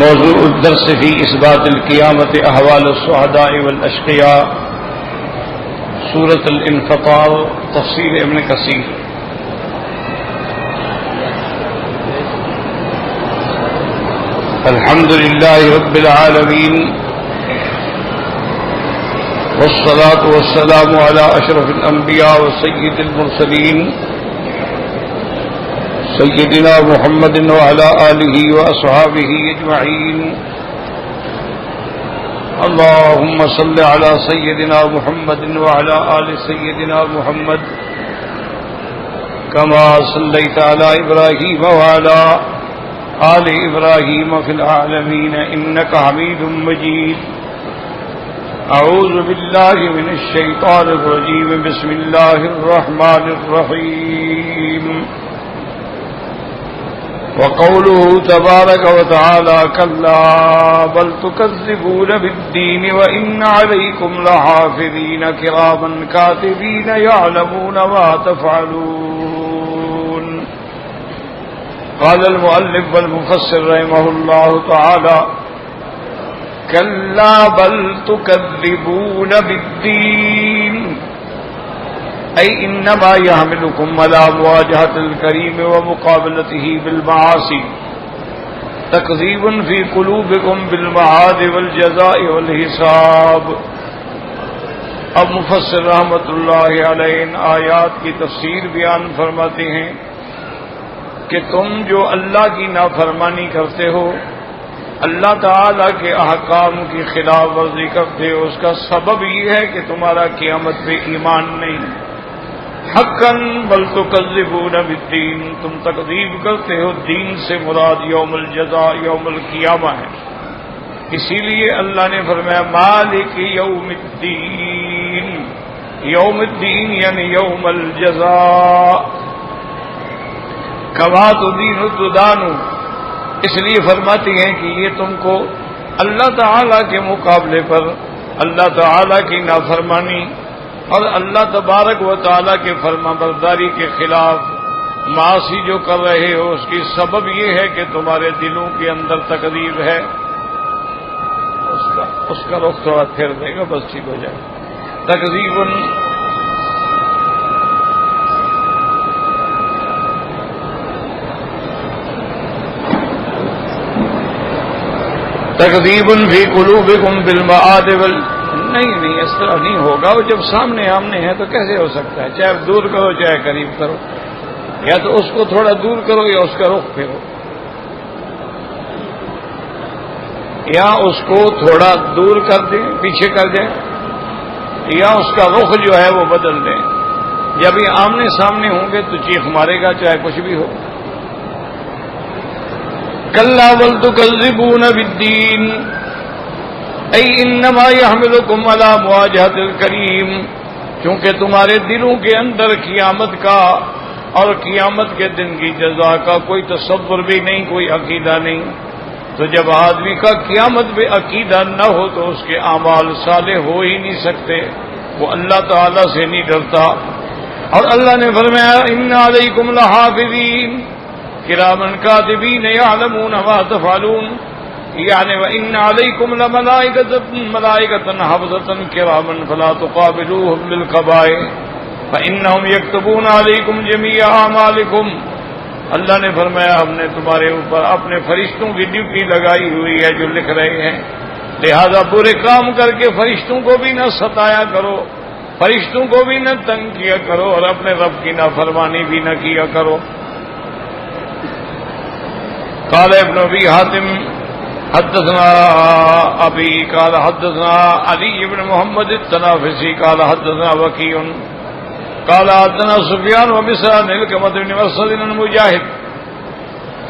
موضوع الدرس في إثبات القيامة أحوال السعداء والأشقياء سورة الانفطار تفسير ابن كثير. الحمد لله رب العالمين والصلاة والسلام على أشرف الأنبياء وسيد المرسلين سيدنا محمد وعلى آله وأصحابه أجمعين. اللهم صل على سيدنا محمد وعلى آل سيدنا محمد كما صليت على إبراهيم وعلى آل إبراهيم في العالمين إنك حميد مجيد. أعوذ بالله من الشيطان الرجيم. بسم الله الرحمن الرحيم. وقوله تبارك وتعالى كلا بل تكذبون بالدين وإن عليكم لحافظين كراما كاتبين يعلمون ما تفعلون. قال المؤلف والمفسر رحمه الله تعالى كلا بل تكذبون بالدين أي إنما يحملكم على مواجهة الكريم ومقابلته بالمعاصي تكذيب في قلوبكم بالمعاد والجزاء والحساب. اب مفسر رحمۃ اللہ علیہ ان آیات کی تفسیر بیان فرماتے ہیں کہ تم جو اللہ کی نافرمانی کرتے ہو، اللہ تعالی کے احکام کی خلاف ورزی کرتے ہو، اس کا سبب یہ ہے کہ تمہارا قیامت پہ ایمان نہیں. حقاً بل تکذبون بالدین، تم تکذیب کرتے ہو. دین سے مراد یوم الجزاء یوم القیامہ ہے. اسی لیے اللہ نے فرمایا مالک یوم الدین. یوم الدین یعنی یوم الجزاء. کما تدین تدان، اس لیے فرماتی ہیں کہ یہ تم کو اللہ تعالی کے مقابلے پر اللہ تعالی کی نافرمانی اور اللہ تبارک و تعالی کے فرما برداری کے خلاف معاصی جو کر رہے ہو، اس کی سبب یہ ہے کہ تمہارے دلوں کے اندر تکذیب ہے. اس کا رخ تھوڑا پھیر دے گا بس ٹھیک ہو جائے. تکذیب فی قلوبکم بالمعاد نہیں اس طرح نہیں ہوگا. وہ جب سامنے آمنے ہے تو کیسے ہو سکتا ہے؟ چاہے دور کرو چاہے قریب کرو، یا تو اس کو تھوڑا دور کرو یا اس کا رخ پھیرو، یا اس کو تھوڑا دور کر دیں پیچھے کر دیں، یا اس کا رخ جو ہے وہ بدل دیں. جب یہ آمنے سامنے ہوں گے تو چیخ مارے گا چاہے کچھ بھی ہو. کلا بل تکذبون بالدین ای انما یحملکم علی مواجہۃ الکریم، چونکہ تمہارے دلوں کے اندر قیامت کا اور قیامت کے دن کی جزا کا کوئی تصور بھی نہیں، کوئی عقیدہ نہیں. تو جب آدمی کا قیامت پہ عقیدہ نہ ہو تو اس کے اعمال صالح ہو ہی نہیں سکتے. وہ اللہ تعالی سے نہیں ڈرتا. اور اللہ نے فرمایا ان علیکم لحافظین کراما کاتبین یعلمون ما تفعلون، یعنی وَإِنَّ عَلَيْكُمْ لَمَلَائِكَةً حَفَظَةً كِرَامًا فَلَا تُقَابِلُوهُمْ بِالْقَبَائِحِ فَإِنَّهُمْ يَكْتُبُونَ عَلَيْكُمْ جَمِيعَ أَعْمَالِكُمْ. اللہ نے فرمایا ہم نے تمہارے اوپر اپنے فرشتوں کی ڈیوٹی لگائی ہوئی ہے جو لکھ رہے ہیں، لہذا برے کام کر کے فرشتوں کو بھی نہ ستایا کرو، فرشتوں کو بھی نہ تنگ کیا کرو، اور اپنے رب کی نافرمانی بھی نہ کیا کرو. قال ابن ابی حاتم حدثنا ابی قال حدثنا علی بن محمد التنافسی قال حدثنا وکیع قال حدثنا سفیان وبصر عن علقمة بن مرصد عن مجاہد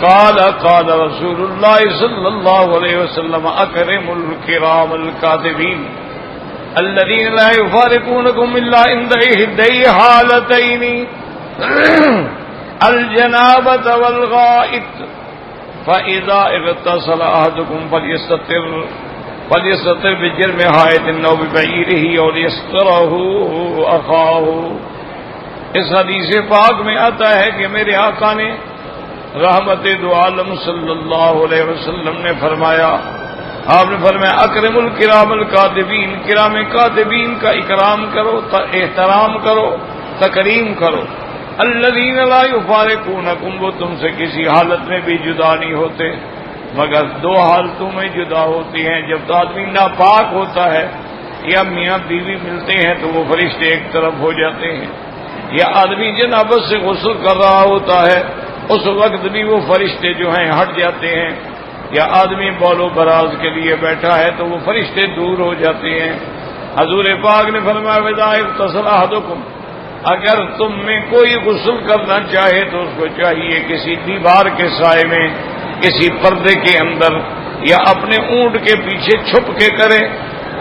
قال قال رسول اللہ صلی اللہ علیہ وسلم اکرم الکرام الکاتبین الذین لا یفارقونکم الا عند احدی حالتین الجنابۃ والغائط فَإِذَا اغْتَسَلَ أَحَدُكُمْ فَلْيَسْتَتِرْ بِجَرْمِ حَائِطٍ أَوْ بِبَعِيرِهِ أَوْ لِيَسْتَرَهُ أَخَاهُ. اس حدیث پاک میں آتا ہے کہ میرے آقا نے رحمت دو عالم صلی اللہ علیہ وسلم نے فرمایا، آپ نے فرمایا اکرم الکرام الکاتبین، کرام کاتبین کا اکرام کرو، احترام کرو، تکریم کرو، الذین لا یفارقونکم، وہ تم سے کسی حالت میں بھی جدا نہیں ہوتے مگر دو حالتوں میں جدا ہوتی ہیں، جب تو آدمی ناپاک ہوتا ہے یا میاں بیوی ملتے ہیں تو وہ فرشتے ایک طرف ہو جاتے ہیں، یا آدمی جنابت سے غسل کر رہا ہوتا ہے اس وقت بھی وہ فرشتے جو ہیں ہٹ جاتے ہیں، یا آدمی بول و براز کے لیے بیٹھا ہے تو وہ فرشتے دور ہو جاتے ہیں۔ حضور پاک نے فرمایا وَإِذَا اغْتَسَلَ أَحَدُكُمْ، اگر تم میں کوئی غسل کرنا چاہے تو اس کو چاہیے کسی دیوار کے سائے میں، کسی پردے کے اندر، یا اپنے اونٹ کے پیچھے چھپ کے کرے۔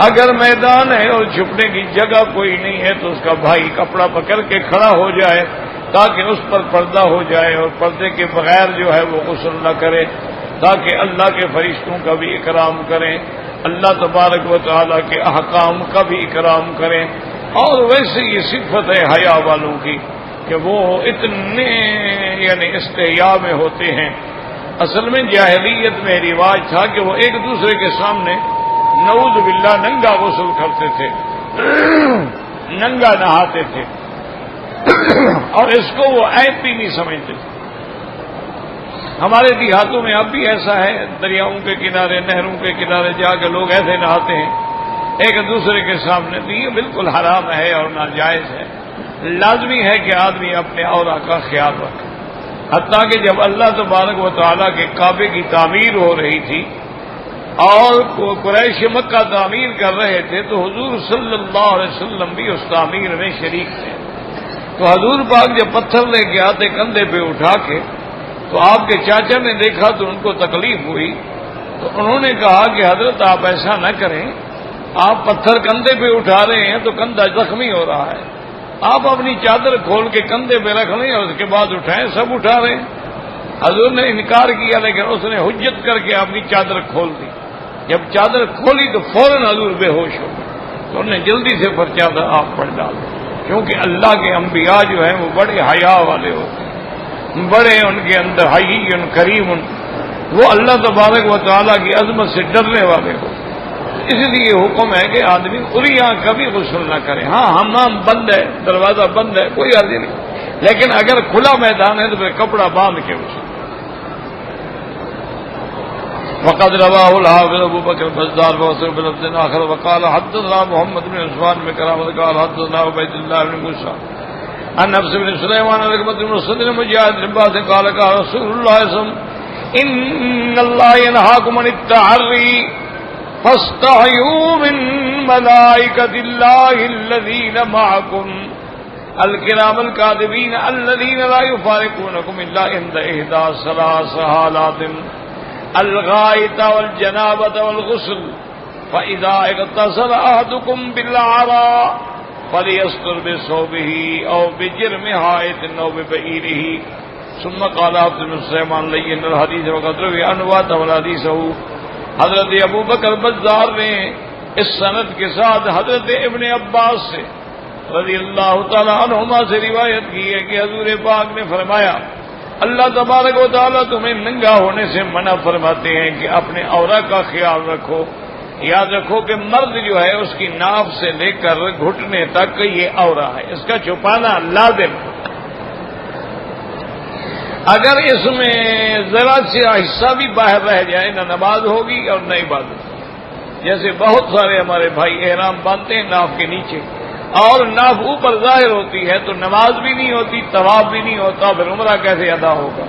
اگر میدان ہے اور چھپنے کی جگہ کوئی نہیں ہے تو اس کا بھائی کپڑا پکڑ کے کھڑا ہو جائے تاکہ اس پر پردہ ہو جائے، اور پردے کے بغیر جو ہے وہ غسل نہ کرے تاکہ اللہ کے فرشتوں کا بھی اکرام کریں، اللہ تبارک و تعالیٰ کے احکام کا بھی اکرام کریں۔ اور ویسے یہ صفت ہے حیا والوں کی کہ وہ اتنے یعنی استحیا میں ہوتے ہیں۔ اصل میں جاہلیت میں رواج تھا کہ وہ ایک دوسرے کے سامنے نعوذ باللہ ننگا غسل کرتے تھے، ننگا نہاتے تھے، اور اس کو وہ عیب بھی نہیں سمجھتے تھے۔ ہمارے دیہاتوں میں اب بھی ایسا ہے، دریاؤں کے کنارے، نہروں کے کنارے جا کے لوگ ایسے نہاتے ہیں ایک دوسرے کے سامنے، تو یہ بالکل حرام ہے اور ناجائز ہے۔ لازمی ہے کہ آدمی اپنے عورا کا خیال رکھے، حتیٰ کہ جب اللہ تبارک و تعالیٰ کے کعبے کی تعمیر ہو رہی تھی اور قریش مکہ تعمیر کر رہے تھے تو حضور صلی اللہ علیہ وسلم بھی اس تعمیر میں شریک تھے۔ تو حضور پاک جب پتھر لے کے آتے کندھے پہ اٹھا کے تو آپ کے چاچا نے دیکھا تو ان کو تکلیف ہوئی، تو انہوں نے کہا کہ حضرت آپ ایسا نہ کریں، آپ پتھر کندھے پہ اٹھا رہے ہیں تو کندھا زخمی ہو رہا ہے، آپ اپنی چادر کھول کے کندھے پہ رکھ لیں اور اس کے بعد اٹھائیں، سب اٹھا رہے ہیں۔ حضور نے انکار کیا لیکن اس نے حجت کر کے اپنی چادر کھول دی۔ جب چادر کھولی تو فوراً حضور بے ہوش ہو گئے، تو انہوں نے جلدی سے پر چادر آپ پر ڈال دی، کیونکہ اللہ کے انبیاء جو ہیں وہ بڑے حیا والے ہوتے ہیں، بڑے ان کے اندر حی کریم، وہ اللہ تبارک و تعالیٰ کی عظمت سے ڈرنے والے ہو۔ اس لیے حکم ہے کہ آدمی کھلی آنکھ کبھی غسل نہ کرے۔ ہاں حمام بند ہے، دروازہ بند ہے، کوئی حرج نہیں، لیکن اگر کھلا میدان ہے تو پھر کپڑا باندھ کے غسل۔ وقد رواه الحافظ ابو بکر البزار وصف بلفظ آخر وقال حدثنا محمد بن عثمان بن کرامت قال حدثنا عبید اللہ بن موسیٰ عن نفس بن سلیمان عن رقمت بن صدر مجاہد بن عباس قال قال رسول اللہ صلی اللہ علیہ وسلم ان اللہ ينهاكم عن التعری فاستحيوا من ملائكة الله الذين معكم الكرام الكاتبين الذين لا يفارقونكم الا عند احدى ثلاث حالات الغائط والجنابة والغسل فإذا اغتسل أحدكم بالعراء فليستر بثوبه أو بجرم حائط أو ببعيره ثم قال عبد بن سليمان لين الحديث وقد روي عنه واتى حديثه حضرت ابو بکر بزار نے اس سند کے ساتھ حضرت ابن عباس سے رضی اللہ تعالی عنہما سے روایت کی ہے کہ حضور پاک نے فرمایا اللہ تبارک و تعالیٰ تمہیں ننگا ہونے سے منع فرماتے ہیں کہ اپنے عورت کا خیال رکھو۔ یاد رکھو کہ مرد جو ہے اس کی ناف سے لے کر گھٹنے تک یہ عورت ہے، اس کا چھپانا لازم۔ اگر اس میں ذرا سے حصہ بھی باہر رہ جائے نہ نماز ہوگی اور نہ عبادت۔ جیسے بہت سارے ہمارے بھائی احرام باندھتے ہیں ناف کے نیچے اور ناف اوپر ظاہر ہوتی ہے تو نماز بھی نہیں ہوتی، طواف بھی نہیں ہوتا، پھر عمرہ کیسے ادا ہوگا؟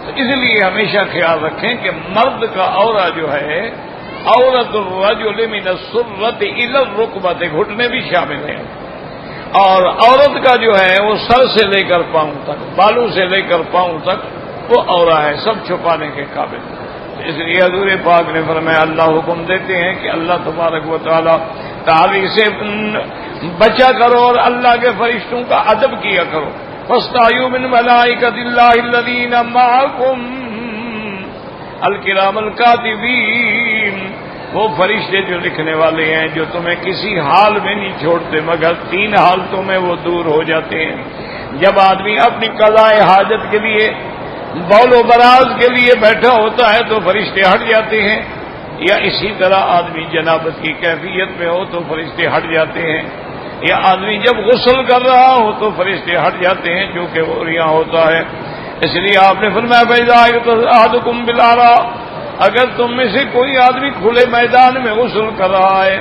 تو اس لیے ہمیشہ خیال رکھیں کہ مرد کا عورت جو ہے عورت الرجل من السرۃ الی الرکبۃ، گھٹنے بھی شامل ہیں، اور عورت کا جو ہے وہ سر سے لے کر پاؤں تک، بالوں سے لے کر پاؤں تک وہ عورت ہے، سب چھپانے کے قابل۔ اس لیے حضور پاک نے فرمایا اللہ حکم دیتے ہیں کہ اللہ تبارک و تعالی تعالی سے بچا کرو اور اللہ کے فرشتوں کا ادب کیا کرو۔ فاستحیوا من ملائکۃ اللہ الذین معکم الکرام الکاتبین، وہ فرشتے جو لکھنے والے ہیں جو تمہیں کسی حال میں نہیں چھوڑتے مگر 3 حالتوں میں وہ دور ہو جاتے ہیں۔ جب آدمی اپنی قضاء حاجت کے لیے بول و براز کے لیے بیٹھا ہوتا ہے تو فرشتے ہٹ جاتے ہیں، یا اسی طرح آدمی جنابت کی کیفیت میں ہو تو فرشتے ہٹ جاتے ہیں، یا آدمی جب غسل کر رہا ہو تو فرشتے ہٹ جاتے ہیں، جو کہ وہ یہاں ہوتا ہے۔ اس لیے آپ نے فرمایا فَإِذَا أَحَدُكُمْ بِالْعَرَاءِ، اگر تم میں سے کوئی آدمی کھلے میدان میں غسل کر رہا ہے،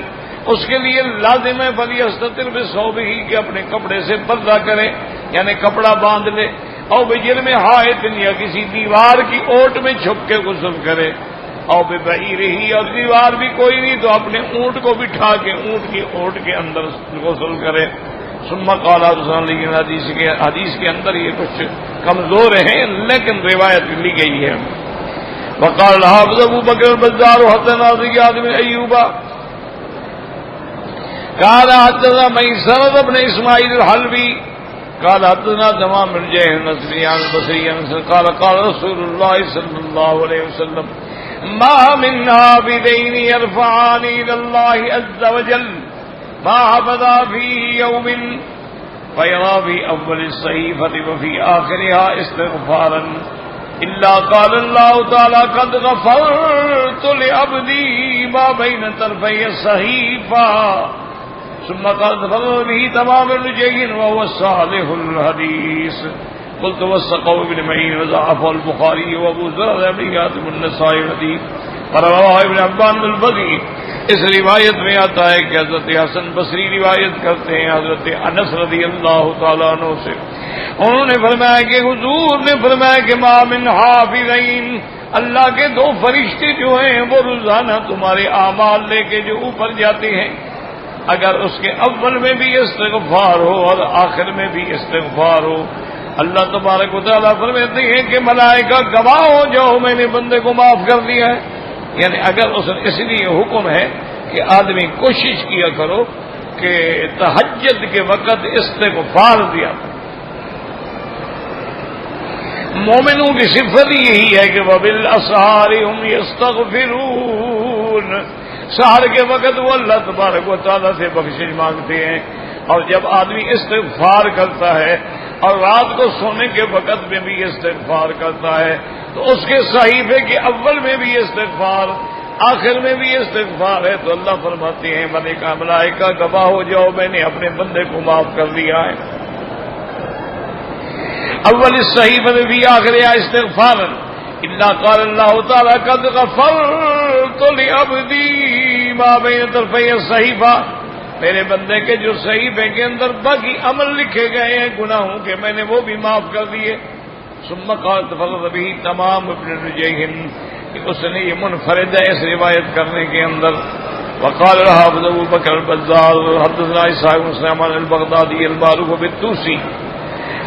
اس کے لیے لازم ہے فَلْيَسْتَتِرْ بِثَوْبِهِ کہ اپنے کپڑے سے پردہ کرے، یعنی کپڑا باندھ لے، اور بِجِرْمِ حَائِطٍ یا کسی دیوار کی اوٹ میں چھپ کے غسل کرے، اور بِبَعِيرِهِ اور دیوار بھی کوئی نہیں تو اپنے اونٹ کو بٹھا کے اونٹ کی اوٹ کے اندر غسل کرے۔ ثم قال لیکن حدیث کے اندر یہ کچھ کمزور ہیں لیکن روایت لی گئی ہے۔ وقال الحافظ ابو بکر البزار حدثنا زیاد بن ایوب قال حدثنا میسرۃ بن اسماعیل الحلبی قال حدثنا تمام بن جہر النصری عن البصری قال قال رسول اللہ صلی اللہ علیہ وسلم ما من عابدین يرفعان الى اللہ عز وجل ما حفظا في يوم فيرى في أول الصحيفة وفي آخرها استغفارا إلا قال الله تعالى قد غفرت لعبدي ما بين طرفي الصحيفة ثم قال تفضل به تمام الرجين وهو صالح الحديث قلت وثقه ابن معين وضعفه البخاري وابو ذر بن حاتم النسائي الحديث ورواه ابن حبان بالبدی۔ اس روایت میں آتا ہے کہ حضرت حسن بصری روایت کرتے ہیں حضرت انس رضی اللہ تعالیٰ عنہ سے، انہوں نے فرمایا کہ حضور نے فرمایا کہ ما من حافظین، اللہ کے دو فرشتے جو ہیں وہ روزانہ تمہارے اعمال لے کے جو اوپر جاتے ہیں، اگر اس کے اول میں بھی استغفار ہو اور آخر میں بھی استغفار ہو، اللہ تبارک و تعالیٰ فرماتے ہیں کہ ملائکہ گواہ ہو جاؤ میں نے بندے کو معاف کر دیا ہے۔ یعنی اگر اس لیے حکم ہے کہ آدمی کوشش کیا کرو کہ تہجد کے وقت استغفار دیا۔ مومنوں کی صفت یہی ہے کہ وَبِالْأَسْحَارِ هُمْ يَسْتَغْفِرُونَ، سحر کے وقت وہ اللہ تبارک و تعالیٰ سے بخشش مانگتے ہیں، اور جب آدمی استغفار کرتا ہے اور رات کو سونے کے وقت میں بھی استغفار کرتا ہے تو اس کے صحیفے کے اول میں بھی استغفار، آخر میں بھی استغفار ہے، تو اللہ فرماتے ہیں ملائکہ گواہ ہو جاؤ میں نے اپنے بندے کو معاف کر دیا ہے۔ اول الصحیفہ میں بھی آخر استغفارا الا قال اللہ تعالی قد غفرت لعبدی ما بین طرفی الصحیفہ، میرے بندے کے جو صحیفے کے اندر باقی عمل لکھے گئے ہیں گناہوں کے میں نے وہ بھی معاف کر دیے۔ ثم قال تفرد به تمام ابن رجیح، اس نے یہ منفرد ہے اس روایت کرنے کے اندر۔ وقال الحافظ ابو بکر البزار حدثنا اسحاق بن سلیمان البغدادی المعروف بالطوسی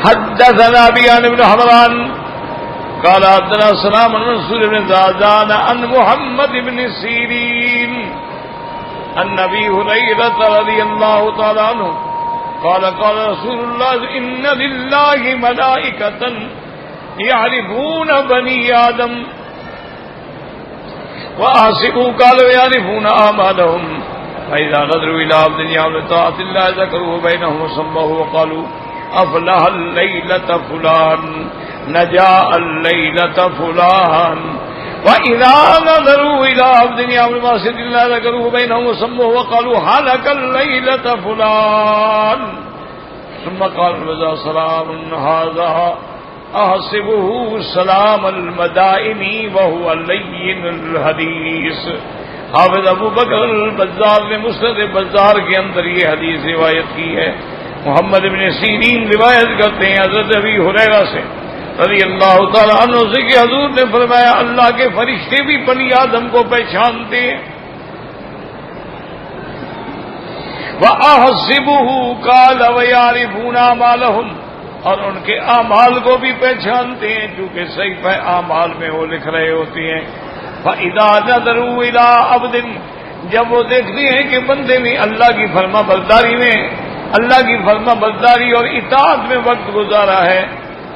حدثنا بیان بن حمران قال حدثنا سلام بن منصور بن زازان عن محمد بن سیرین عن ابی ہریرہ رضی اللہ تعالی عنہ قال قال رسول اللہ ان للہ ملائکۃ يعرفون بني آدم وأحسبوا قالوا يعرفون آمالهم فإذا نظروا إلى عبد يعمل طاعة الله ذكروا بينهم وسموه وقالوا أفلح الليلة فلان نجا الليلة فلان وإذا نظروا إلى عبد يعمل معصية الله ذكروا بينهم وسموه وقالوا هلك الليلة فلان ثم قال وذا سلام هذا احسبه سلام المدائنی وهو لین الحدیث۔ حافظ ابو بکر البزار نے مسند بزار کے اندر یہ حدیث روایت کی ہے۔ محمد بن سیرین روایت کرتے ہیں حضرت ابی ہریرہ سے رضی اللہ تعالی عنہ سے کہ حضور نے فرمایا اللہ کے فرشتے بھی بنی آدم کو پہچانتے ہیں۔ وَأَحْسِبُهُ قَالَ وَيَعْرِفُونَ أَعْمَالَهُمْ، اور ان کے اعمال کو بھی پہچانتے ہیں کیونکہ صحیفہ اعمال میں وہ لکھ رہے ہوتے ہیں۔ فَإِذَا نَظَرُوا إِلَىٰ عَبْدٍ، جب وہ دیکھتے ہیں کہ بندے نے اللہ کی فرما برداری میں، اللہ کی فرما برداری اور اطاعت میں وقت گزارا ہے،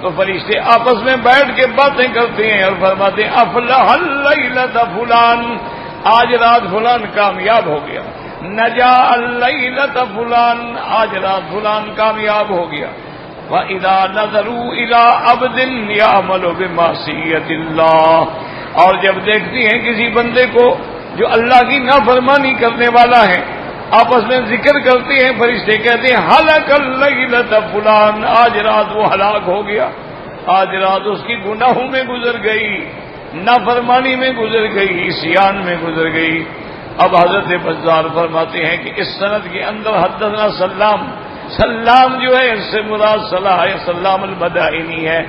تو فرشتے آپس میں بیٹھ کے باتیں کرتے ہیں اور فرماتے ہیں افلح اللیلۃ فلان، آج رات فلان کامیاب ہو گیا، نجا اللیلۃ فلان، آج رات فلان کامیاب ہو گیا۔ وَإِذَا نَظَرُوا إِلَىٰ عَبْدٍ يَعْمَلُ بِمَعْصِيَةِ اللَّهِ، اور جب دیکھتی ہیں کسی بندے کو جو اللہ کی نافرمانی کرنے والا ہے، آپس میں ذکر کرتے ہیں، فرشتے کہتے ہیں ہلاک اللیلۃ فلان، آج رات وہ ہلاک ہو گیا، آج رات اس کی گناہوں میں گزر گئی، نافرمانی میں گزر گئی، عصیان میں گزر گئی۔ اب حضرت بزار فرماتے ہیں کہ اس سند کے اندر حدثنا سلام جو ہے اس سے مراد صلاح ہے، سلام البدائنی ہے،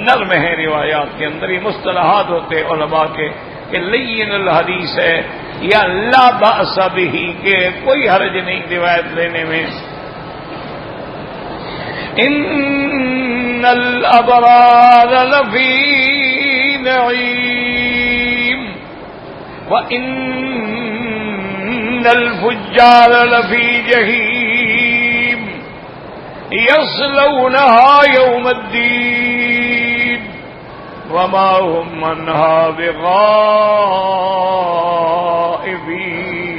نرم ہے، روایات کے اندر یہ مصطلحات ہوتے علماء کے کہ لین الحدیث ہے یا لا باس بہ، کہ کوئی حرج نہیں روایت لینے میں۔ ان الابرار لفی نعیم وان الفجار لفی جہیم یصلونها یوم الدین وما هم عنها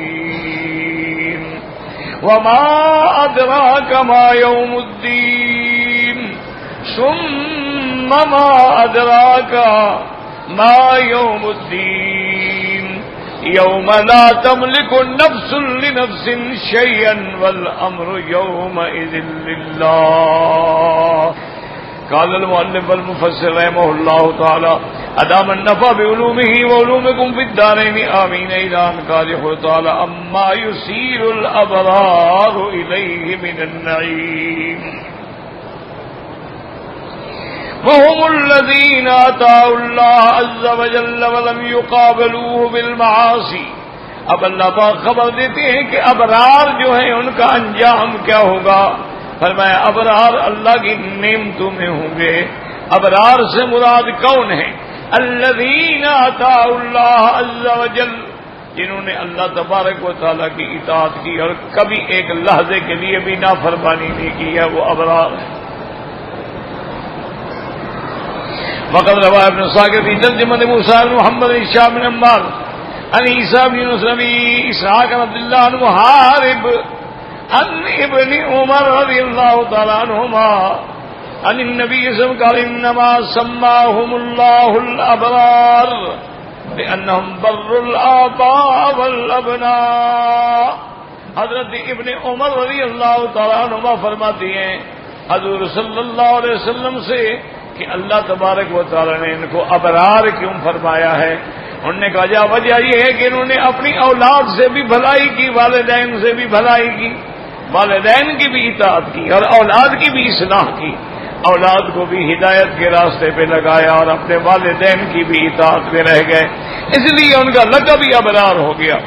بغائبین وما ادراک ما یوم الدین ثم ما ادراک ما یوم الدین یوم لا تملک نفس لنفس شیئا والامر یومئذ للہ۔ قال المؤلف والمفسر رحمه الله تعالى ادام النفع بعلومه وعلومكم في الدارين آمين إلى أن قال تعالى أما يسير الأبرار إليه من النعيم وهم الذين آتاهم الله عز وجل ولم يقابلوه بالمعاصي۔ اب اللہ پاک خبر دیتے ہیں کہ ابرار جو ہیں ان کا انجام کیا ہوگا۔ فرمایا ابرار اللہ کی نعمتوں میں ہوں گے۔ ابرار سے مراد کون ہیں؟ الذین آتاہ اللہ عز وجل، جنہوں نے اللہ تبارک و تعالیٰ کی اطاعت کی اور کبھی ایک لحظے کے لیے بھی نافرمانی نہیں کی ہے، وہ ابرار ہیں۔ وقد روى ابن ساقط في ترجمة موسى بن محمد بن هشام بن عمار عن عيسى بن يونس بن اسحاق عن عبد الله بن محارب عن ابن عمر رضي الله تعالى عنهما عن النبي صلى الله عليه وسلم قال انما سماهم الله الابرار لانهم بر الآباء والابناء۔ حضرت ابن عمر رضی اللہ تعالیٰ عنہما فرماتی ہیں حضور صلی اللہ علیہ وسلم سے کہ اللہ تبارک و تعالیٰ نے ان کو ابرار کیوں فرمایا ہے؟ انہوں نے کہا جا وجہ یہ ہے کہ انہوں نے اپنی اولاد سے بھی بھلائی کی، والدین سے بھی بھلائی کی، والدین کی بھی اطاعت کی اور اولاد کی بھی اصلاح کی، اولاد کو بھی ہدایت کے راستے پہ لگایا اور اپنے والدین کی بھی اطاعت میں رہ گئے، اس لیے ان کا لقب ہی ابرار ہو گیا۔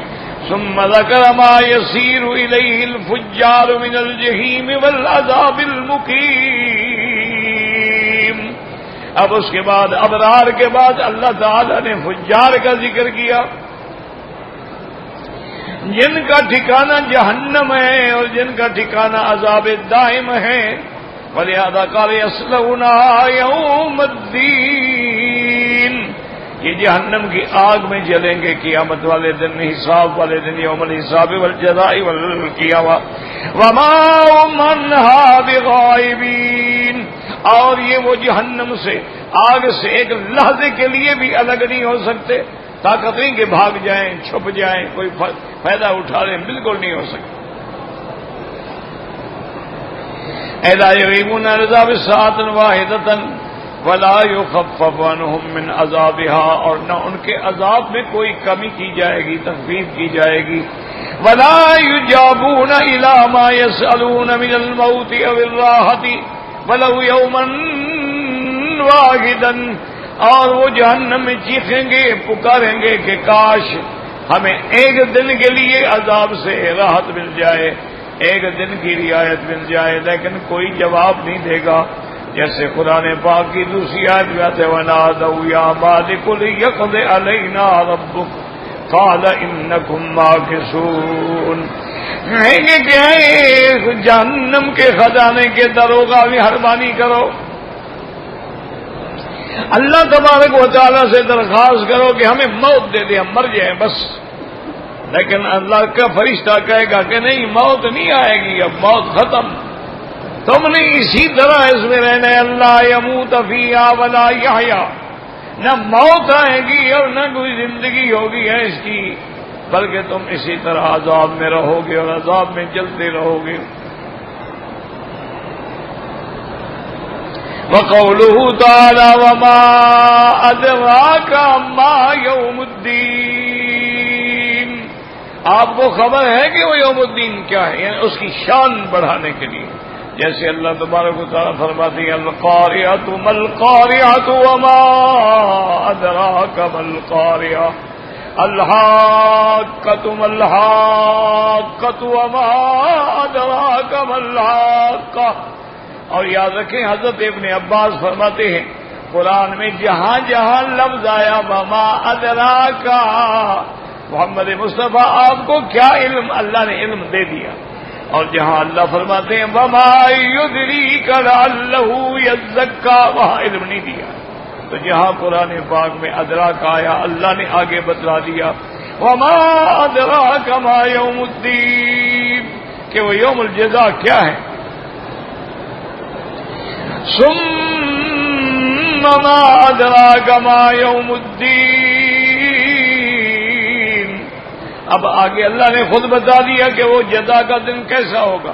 ثم ذکر ما یسیر الیہ الفجار من الجحیم والعذاب المقیم۔ اب اس کے بعد ابرار کے بعد اللہ تعالی نے فجار کا ذکر کیا، جن کا ٹھکانہ جہنم ہے اور جن کا ٹھکانہ عذاب دائم ہے۔ ولہذا قال یصلونها یوم الدین، یہ جہنم کی آگ میں جلیں گے قیامت والے دن، حساب والے دن، یوم الحساب والجزاء والقیامہ۔ وما هم عنها بغائبین، اور یہ وہ جہنم سے، آگ سے ایک لحظے کے لیے بھی الگ نہیں ہو سکتے، طاقت نہیں کہ بھاگ جائیں، چھپ جائیں، کوئی فائدہ اٹھا لیں، بالکل نہیں ہو سکتا۔ الا یغیبون عن عذاب ساعۃ واحدۃ ولا یخفف عنہم من عذابها، اور نہ ان کے عذاب میں کوئی کمی کی جائے گی، تخفیف کی جائے گی۔ ولا یجابون الی ما یسألون من الموت او الراحۃ ولو یوما واحدا، اور وہ جہنم میں چیخیں گے، پکاریں گے کہ کاش ہمیں ایک دن کے لیے عذاب سے راحت مل جائے، ایک دن کی رعایت مل جائے، لیکن کوئی جواب نہیں دے گا۔ جیسے قرآن پاک کی دوسری آیت میں آتے وَنَادَوْا يَا مَالِكُ لِيَقْضِ عَلَيْنَا رَبُّكَ قَالَ إِنَّكُمْ مَاكِثُونَ۔ کہیں گے کہ جہنم کے خزانے کے دروغہ مہربانی کرو، اللہ تبارک و تعالیٰ سے درخواست کرو کہ ہمیں موت دے دے، ہم مر جائیں بس۔ لیکن اللہ کا فرشتہ کہے گا کہ نہیں، موت نہیں آئے گی، اب موت ختم، تم نے اسی طرح اس میں رہنا ہے، اللہ یموت فیہا ولا یحیا، نہ موت آئے گی اور نہ کوئی زندگی ہوگی ہے اس کی، بلکہ تم اسی طرح عذاب میں رہو گے اور عذاب میں جلتے رہو گے۔ وقوله تعالی وما ادراک ما یوم الدین، آپ کو خبر ہے کہ وہ یوم الدین کیا ہے، یعنی اس کی شان بڑھانے کے لیے، جیسے اللہ تبارک و تعالیٰ فرماتے ہیں القاریۃ ما القاریۃ وما ادراک ما القاریۃ الحاقۃ ما الحاقۃ وما ادراک ما الحاقۃ۔ اور یاد رکھیں حضرت ابن عباس فرماتے ہیں قرآن میں جہاں جہاں لفظ آیا وما ادراک، محمد مصطفیٰ آپ کو کیا علم، اللہ نے علم دے دیا، اور جہاں اللہ فرماتے ہیں وما یدریک لعلہ یزکا، وہاں علم نہیں دیا۔ تو جہاں قرآن پاک میں ادراک آیا اللہ نے آگے بتلا دیا وما ادراک ما یوم الدین، کہ وہ یوم الجزا کیا ہے۔ ثم ما ادراک ما یوم الدین، اب آگے اللہ نے خود بتا دیا کہ وہ جزا کا دن کیسا ہوگا،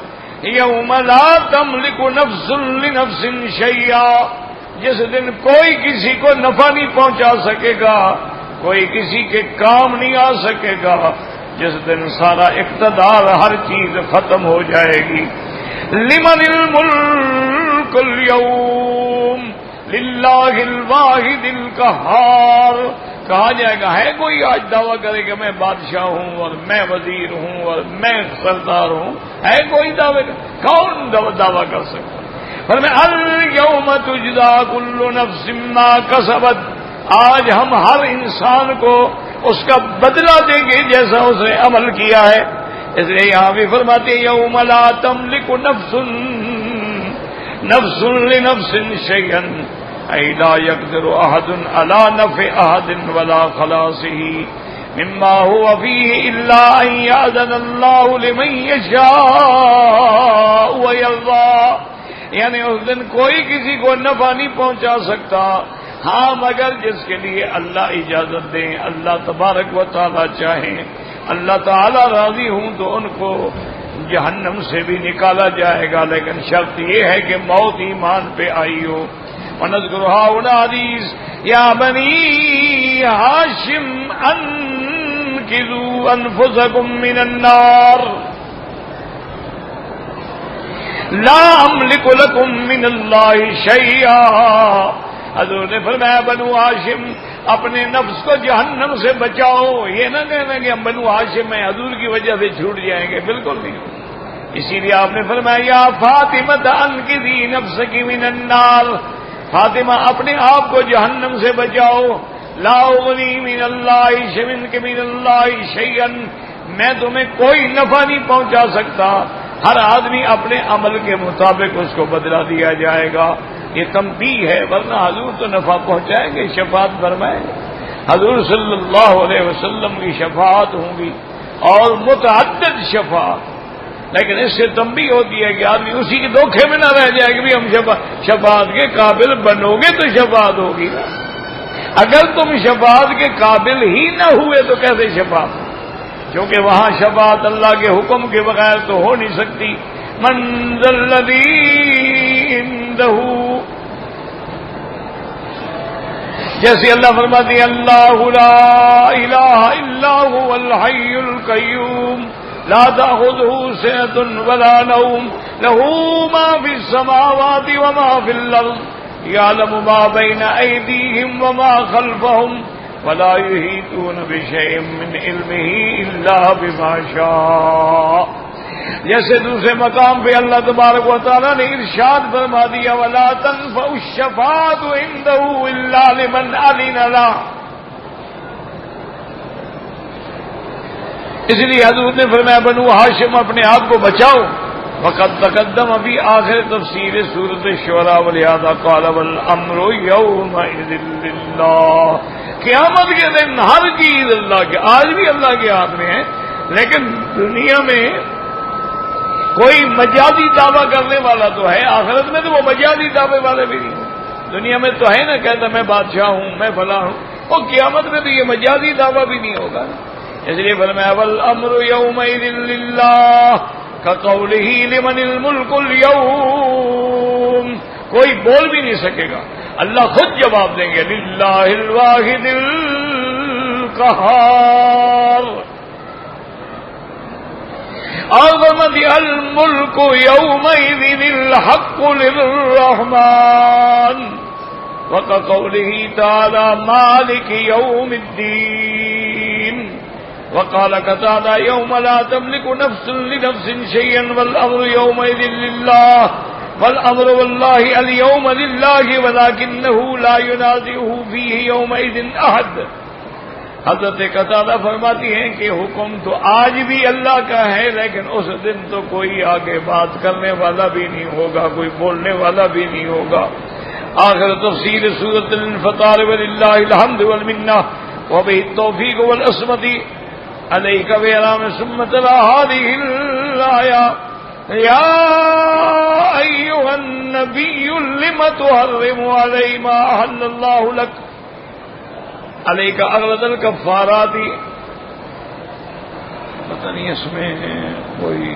یوم لا تملک نفس لنفس شیئا، جس دن کوئی کسی کو نفع نہیں پہنچا سکے گا، کوئی کسی کے کام نہیں آ سکے گا، جس دن سارا اقتدار ہر چیز ختم ہو جائے گی۔ لمن الملک اليوم للہ الواحد القہار، کہا جائے گا ہے کوئی آج دعویٰ کرے کہ میں بادشاہ ہوں اور میں وزیر ہوں اور میں سردار ہوں، ہے کوئی دعوے کا؟ کون دعویٰ کر سکتا؟ پر میں الیوم تجزا کل نفس ما کسبت، آج ہم ہر انسان کو اس کا بدلہ دیں گے جیسا اس نے عمل کیا ہے۔ اس لیے یہاں بھی فرماتے ہیں یوم لا تملک نفس لنفس شیئا ای لا یقدر احد علی نفع احد ولا خلاصه مما هو فیہ الا ان یأذن اللہ لمن یشاء ویرضی، یعنی اس دن کوئی کسی کو نفع نہیں پہنچا سکتا، ہاں مگر جس کے لیے اللہ اجازت دیں، اللہ تبارک و تعالی چاہیں، اللہ تعالی راضی ہوں تو ان کو جہنم سے بھی نکالا جائے گا، لیکن شرط یہ ہے کہ موت ایمان پہ آئی ہو۔ وَنَذْكُرُ هَٰؤُلَاءِ الْحَدِيثَ يَا بَنِي هَاشِمْ أَنقِذُوا أَنفُسَكُم مِّنَ النَّارِ لَا أَمْلِكُ لَكُم مِّنَ اللَّهِ شَيْئًا، حضور نے فرمایا بنو ہاشم اپنے نفس کو جہنم سے بچاؤ، یہ نہ کہنا کہ ہم بنو ہاشم ہیں حضور کی وجہ سے چھوٹ جائیں گے، بالکل نہیں۔ اسی لیے آپ نے فرمایا یا فاطمہ انقذی نفسک من النار، فاطمہ اپنے آپ کو جہنم سے بچاؤ، لا اغنی من اللہ من اللہ شیئا، میں تمہیں کوئی نفع نہیں پہنچا سکتا، ہر آدمی اپنے عمل کے مطابق اس کو بدلا دیا جائے گا۔ یہ تنبیہ ہے، ورنہ حضور تو نفع پہنچائیں گے، شفاعت فرمائیں گے، حضور صلی اللہ علیہ وسلم کی شفاعت ہوں گی اور متعدد شفاعت، لیکن اس سے تنبیہ ہوتی ہے کہ آدمی اسی کے دھوکے میں نہ رہ جائے کہ بھی ہم شفاعت کے قابل بنو گے تو شفاعت ہوگی نا، اگر تم شفاعت کے قابل ہی نہ ہوئے تو کیسے شفاعت؟ کیونکہ وہاں شفاعت اللہ کے حکم کے بغیر تو ہو نہیں سکتی۔ من ذا الذی عنده، جیسے اللہ فرماتی ہے اللہ لا الہ الا هو الحی القیوم لا تأخذه سنة ولا نوم له ما في السماوات وما في الأرض يعلم ما بين أيديهم وما خلفهم ولا يحيطون بشيء من علمه إلا بما شاء۔ جیسے دوسرے مقام پہ اللہ تبارک و تعالیٰ نے ارشاد فرما دیا وَلَا تَنفَعُ الشَّفَاعَةُ عِندَهُ إِلَّا لِمَنْ أَذِنَ لَهُ، اس لیے حضور نے فرمایا بنو ہاشم اپنے آپ کو بچاؤ۔ وقد تقدم فی آخر تفسیر سورۃ الشعراء ولہذا قال والامر یومئذ للہ، قیامت کے دن ہر چیز اللہ کے، آج بھی اللہ کے ہاتھ میں ہے، لیکن دنیا میں کوئی مجازی دعویٰ کرنے والا تو ہے، آخرت میں تو وہ مجازی دعوے والے بھی نہیں ہوں۔ دنیا میں تو ہے نا، کہتا میں بادشاہ ہوں، میں فلاں ہوں، اور قیامت میں تو یہ مجازی دعویٰ بھی نہیں ہوگا۔ اس لیے فرمایا والامر یومئذ للہ کقولہ لمن الملک اليوم، کوئی بول بھی نہیں سکے گا، اللہ خود جواب دیں گے للہ الواحد القہار۔ اور فرماتی الملک یومئذ الحق للرحمن وکقولہ تعالی مالک یوم الدین وقال قتادہ یوم لا تملک نفس لنفس شیئا والامر یومئذ للہ والامر واللہ اليوم للہ ولکنہ لا ینازعہ فیہ یومئذ احد۔ حضرت قتادہ فرماتی ہیں کہ حکم تو آج بھی اللہ کا ہے، لیکن اس دن تو کوئی آگے بات کرنے والا بھی نہیں ہوگا، کوئی بولنے والا بھی نہیں ہوگا۔ آخر تفسیر سورۃ الانفطار وللہ الحمد والمنہ وبہ التوفیق والعصمت علیک وعلی ثم تلا ہذہ الآیہ یا ایھا النبی لم تحرم علی ما احل اللہ لک علیک اغلظ الکفارات۔ پتہ نہیں اس میں کوئی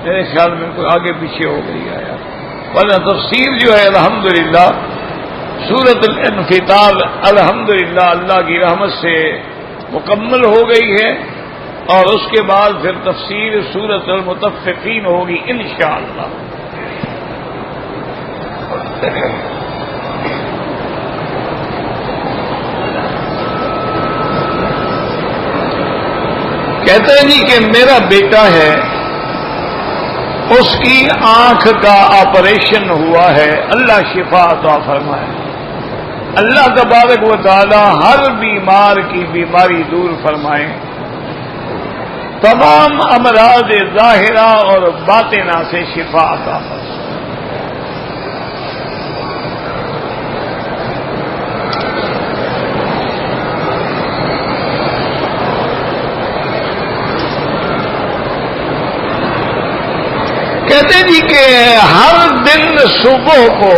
میرے خیال میں کوئی آگے پیچھے ہو گئی آیا، ورنہ تفسیر جو ہے الحمدللہ سورۃ الانفطار الحمدللہ اللہ کی رحمت سے مکمل ہو گئی ہے، اور اس کے بعد پھر تفسیر سورۃ المطففین ہوگی انشاءاللہ۔ کہتے ہیں جی کہ میرا بیٹا ہے، اس کی آنکھ کا آپریشن ہوا ہے، اللہ شفا عطا فرمائے۔ اللہ تبارک و تعالی ہر بیمار کی بیماری دور فرمائے، تمام امراض ظاہرہ اور باطنہ سے شفا عطا فرمائے۔ کہتے جی کہ ہر دن صبح کو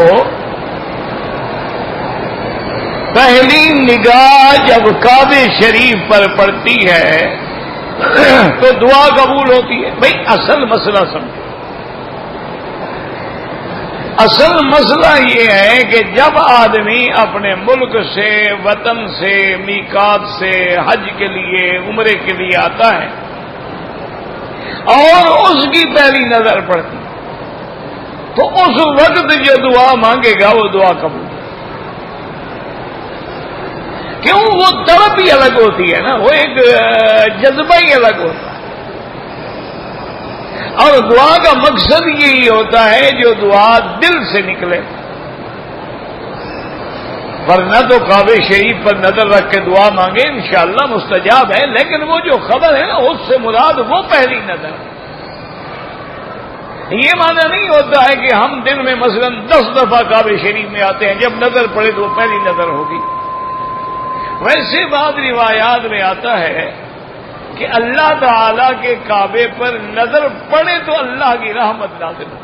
پہلی نگاہ جب کعبہ شریف پر پڑتی ہے تو دعا قبول ہوتی ہے۔ بھئی اصل مسئلہ سمجھو، اصل مسئلہ یہ ہے کہ جب آدمی اپنے ملک سے، وطن سے، میقات سے حج کے لیے، عمرے کے لیے آتا ہے اور اس کی پہلی نظر پڑتی تو اس وقت جو دعا مانگے گا وہ دعا قبول۔ کیوں؟ وہ طلب ہی الگ ہوتی ہے نا، وہ ایک جذبہ ہی الگ ہوتا ہے، اور دعا کا مقصد یہی ہوتا ہے جو دعا دل سے نکلے، ورنہ تو کعبہ شریف پر نظر رکھ کے دعا مانگے انشاءاللہ مستجاب ہے، لیکن وہ جو خبر ہے نا اس سے مراد وہ پہلی نظر۔ یہ معنی نہیں ہوتا ہے کہ ہم دن میں مثلا 10 دفعہ کعبہ شریف میں آتے ہیں، جب نظر پڑے تو وہ پہلی نظر ہوگی۔ ویسے بعض روایات میں آتا ہے کہ اللہ تعالی کے کعبے پر نظر پڑے تو اللہ کی رحمت نازل ہو۔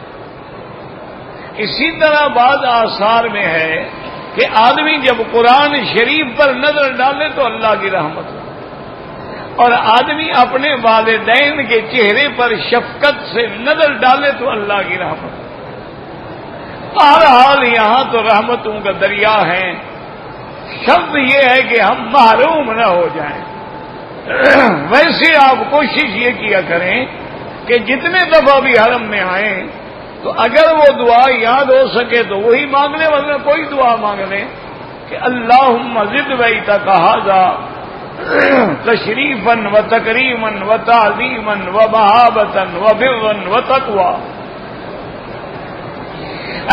اسی طرح بعض آثار میں ہے کہ آدمی جب قرآن شریف پر نظر ڈالے تو اللہ کی رحمت ہو، اور آدمی اپنے والدین کے چہرے پر شفقت سے نظر ڈالے تو اللہ کی رحمت ہو۔ بہرحال یہاں تو رحمتوں کا دریا ہے، شرط یہ ہے کہ ہم محروم نہ ہو جائیں۔ ویسے آپ کوشش یہ کیا کریں کہ جتنے دفعہ بھی حرم میں آئیں تو اگر وہ دعا یاد ہو سکے تو وہی مانگ لیں، ورنہ کوئی دعا مانگ لیں کہ اللہم زد بیتک ھذا تشریفا و تکریما و تعظیما و مہابتا و برا و تقوی،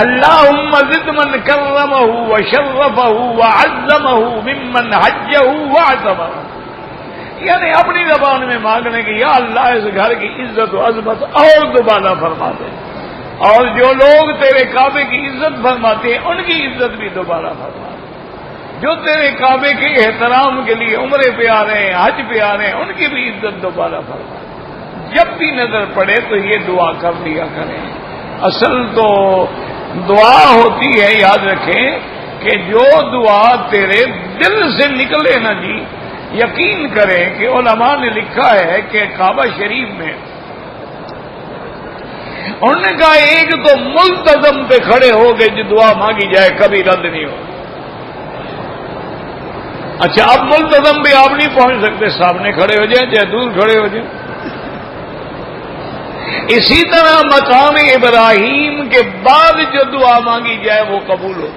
اللہم زد من کرمہ و شرفہ و عظمہ ممن حجہ و اعتمرہ، یعنی اپنی زبان میں مانگنے کی یا اللہ اس گھر کی عزت و عظمت اور دوبارہ فرما دے، اور جو لوگ تیرے کعبے کی عزت فرماتے ہیں ان کی عزت بھی دوبارہ فرما دے، جو تیرے کعبے کے احترام کے لیے عمرے پہ آ رہے ہیں، حج پہ آ رہے ہیں، ان کی بھی عزت دوبارہ فرما دے، جب بھی نظر پڑے تو یہ دعا کر لیا کریں. اصل تو دعا ہوتی ہے، یاد رکھیں کہ جو دعا تیرے دل سے نکلے نا جی، یقین کریں کہ علماء نے لکھا ہے کہ کعبہ شریف میں انہوں نے کہا ایک تو ملتزم پہ کھڑے ہو گئے جو دعا مانگی جائے کبھی رد نہیں ہو. اچھا اب ملتزم بھی آپ نہیں پہنچ سکتے، سامنے کھڑے ہو جائیں چاہے دور کھڑے ہو جائیں. اسی طرح مقام ابراہیم کے بعد جو دعا مانگی جائے وہ قبول ہو.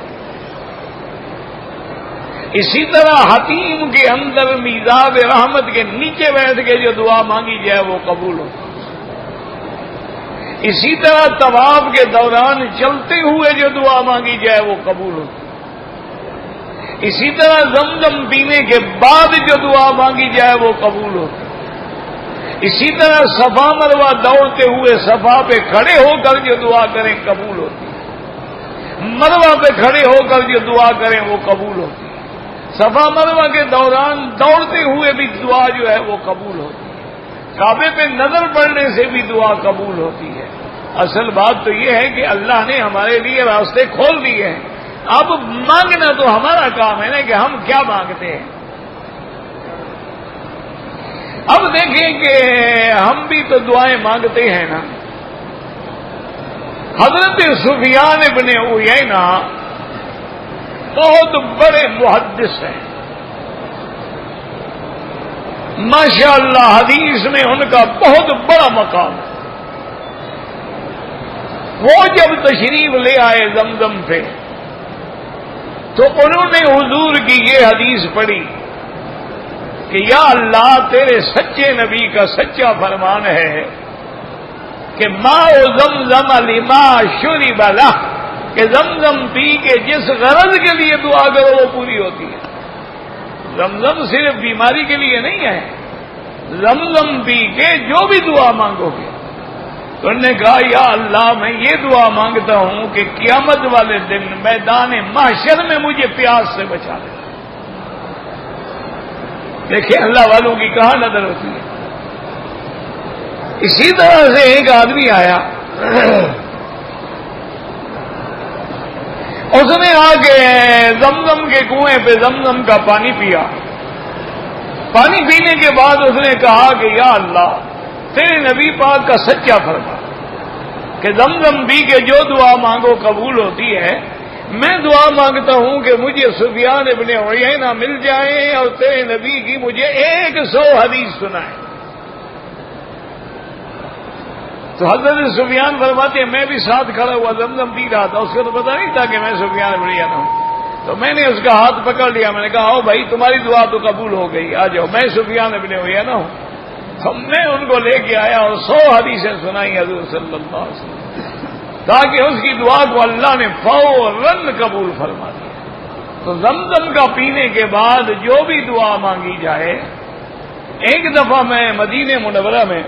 اسی طرح حتیم کے اندر میزاب رحمت کے نیچے بیٹھ کے جو دعا مانگی جائے وہ قبول ہو. اسی طرح طواف کے دوران چلتے ہوئے جو دعا مانگی جائے وہ قبول ہو. اسی طرح زمزم پینے کے بعد جو دعا مانگی جائے وہ قبول ہو. اسی طرح صفا مروہ دوڑتے ہوئے صفا پہ کھڑے ہو کر جو دعا کریں قبول ہوتی ہے. مروہ پہ کھڑے ہو کر جو دعا کریں وہ قبول ہوتی ہے. صفا مروہ کے دوران دوڑتے ہوئے بھی دعا جو ہے وہ قبول ہوتی ہے. کعبے پہ نظر پڑنے سے بھی دعا قبول ہوتی ہے. اصل بات تو یہ ہے کہ اللہ نے ہمارے لیے راستے کھول دیے ہیں. اب مانگنا تو ہمارا کام ہے نا کہ ہم کیا مانگتے ہیں. اب دیکھیں کہ ہم بھی تو دعائیں مانگتے ہیں نا. حضرت سفیان ابن عیینہ بہت بڑے محدث ہیں ماشاء اللہ، حدیث میں ان کا بہت بڑا مقام ہے. وہ جب تشریف لے آئے زمزم پہ تو انہوں نے حضور کی یہ حدیث پڑھی کہ یا اللہ تیرے سچے نبی کا سچا فرمان ہے کہ ماء زمزم لما شرب لہ، کہ زمزم پی کے جس غرض کے لیے دعا کرو وہ پوری ہوتی ہے. زمزم صرف بیماری کے لیے نہیں ہے، زمزم پی کے جو بھی دعا مانگو گے. تو انہوں نے کہا یا اللہ میں یہ دعا مانگتا ہوں کہ قیامت والے دن میدان محشر میں مجھے پیاس سے بچا دے. دیکھیں اللہ والوں کی کہاں نظر ہوتی ہے. اسی طرح سے ایک آدمی آیا، اس نے آ کے زمزم کے کنویں پہ زمزم کا پانی پیا. پانی پینے کے بعد اس نے کہا کہ یا اللہ تیرے نبی پاک کا سچا فرمان کہ زمزم پی کے جو دعا مانگو قبول ہوتی ہے. میں دعا مانگتا ہوں کہ مجھے سفیان ابن عیینہ مل جائیں اور تیرے نبی کی مجھے 100 حدیث سنائیں. تو حضرت سفیان فرماتے ہیں میں بھی ساتھ کھڑا ہوا زمزم پی رہا تھا. اس کو تو پتا نہیں تھا کہ میں سفیان ابن عیینہ ہوں. تو میں نے اس کا ہاتھ پکڑ لیا، میں نے کہا آؤ بھائی تمہاری دعا تو قبول ہو گئی، آ جاؤ میں سفیان ابن عیینہ ہوں. تو میں ان کو لے کے آیا اور 100 حدیثیں سنائی حضور صلی اللہ علیہ وسلم، تاکہ اس کی دعا کو اللہ نے فوراً قبول فرما دیا. تو زمزم کا پینے کے بعد جو بھی دعا مانگی جائے. ایک دفعہ میں مدینہ منورہ میں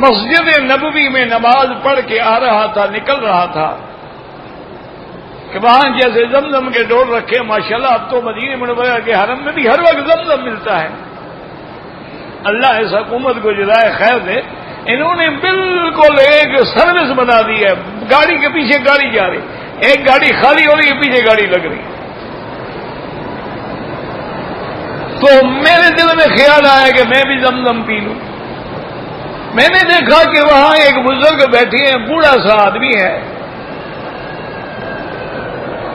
مسجد نبوی میں نماز پڑھ کے آ رہا تھا، نکل رہا تھا کہ وہاں جیسے زمزم کے ڈور رکھے ماشاءاللہ. اب تو مدینہ منورہ کے حرم میں بھی ہر وقت زمزم ملتا ہے. اللہ اس حکومت کو جزائے خیر دے، انہوں نے بالکل ایک سروس بنا دی ہے. گاڑی کے پیچھے گاڑی جا رہی، ایک گاڑی خالی ہو رہی ہے پیچھے گاڑی لگ رہی. تو میرے دل میں خیال آیا کہ میں بھی زمزم پی لوں. میں نے دیکھا کہ وہاں ایک بزرگ بیٹھے ہیں، بوڑھا سا آدمی ہے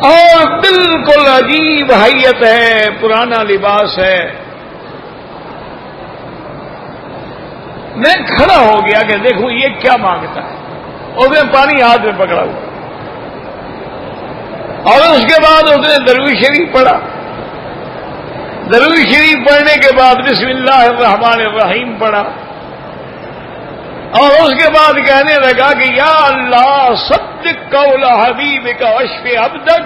اور بالکل عجیب حیت ہے، پرانا لباس ہے. میں کھڑا ہو گیا کہ دیکھوں یہ کیا مانگتا ہے. اس نے پانی ہاتھ میں پکڑا ہوا اور اس کے بعد اس نے درود شریف پڑھا. درود شریف پڑھنے کے بعد بسم اللہ الرحمن الرحیم پڑھا اور اس کے بعد کہنے لگا کہ یا اللہ صدق قول حبیبک واشف عبدک،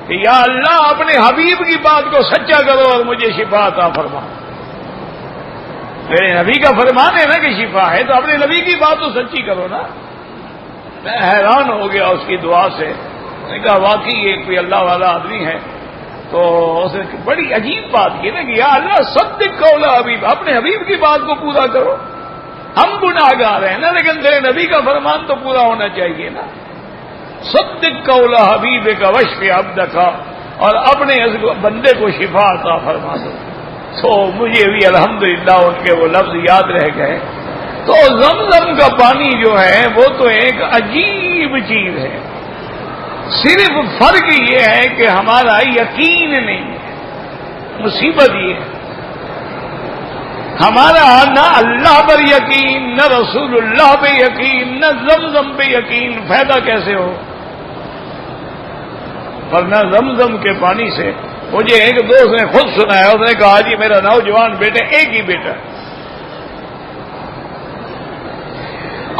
کہ یا اللہ اپنے حبیب کی بات کو سچا کرو اور مجھے شفا عطا فرما. میرے نبی کا فرمان ہے نا کہ شفا ہے، تو اپنے نبی کی بات تو سچی کرو نا. میں حیران ہو گیا اس کی دعا سے. میں نے کہا واقعی یہ کوئی اللہ والا آدمی ہے. تو اس نے بڑی عجیب بات کی نا کہ یا اللہ صدق قول حبیب، اپنے حبیب کی بات کو پورا کرو. ہم گناہگار ہیں نا، لیکن تیرے نبی کا فرمان تو پورا ہونا چاہیے نا. صدق قول حبیب کا وشف عبدک، اور اپنے بندے کو شفا عطا فرما دو. تو مجھے بھی الحمدللہ ان کے وہ لفظ یاد رہ گئے. تو زمزم کا پانی جو ہے وہ تو ایک عجیب چیز ہے. صرف فرق یہ ہے کہ ہمارا یقین نہیں ہے. مصیبت یہ ہے ہمارا نہ اللہ پر یقین، نہ رسول اللہ پہ یقین، نہ زمزم پہ یقین. فائدہ کیسے ہو؟ ورنہ زمزم کے پانی سے مجھے ایک دوست نے خود سنایا، اس نے کہا جی میرا نوجوان بیٹا، ایک ہی بیٹا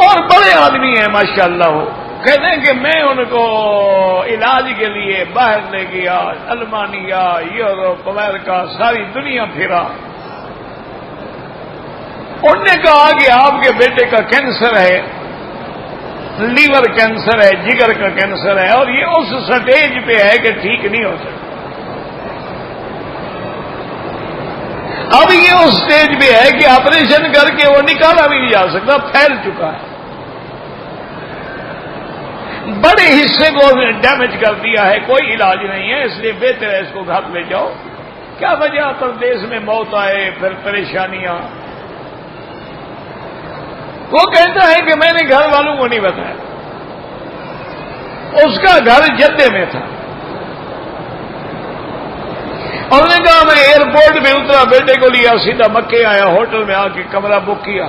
اور بڑے آدمی ہیں ماشاءاللہ، ہو کہتے ہیں کہ میں ان کو علاج کے لیے باہر لے گیا، المانیہ، یورپ، امریکہ، ساری دنیا پھرا. انہوں نے کہا کہ آپ کے بیٹے کا کینسر ہے، لیور کینسر ہے، جگر کا کینسر ہے، اور یہ اس سٹیج پہ ہے کہ ٹھیک نہیں ہو سکتا. اب یہ اس سٹیج پہ ہے کہ آپریشن کر کے وہ نکالا بھی نہیں جا سکتا، پھیل چکا ہے، بڑے حصے کو ڈیمیج کر دیا ہے، کوئی علاج نہیں ہے، اس لیے بہتر ہے اس کو گھر لے جاؤ. کیا وجہ پردیس میں موت آئے، پھر پریشانیاں. وہ کہتا ہے کہ میں نے گھر والوں کو نہیں بتایا. اس کا گھر جدے میں تھا. اور نے کہا میں ایئرپورٹ میں اترا، بیٹے کو لیا، سیدھا مکے آیا، ہوٹل میں آ کے کمرہ بک کیا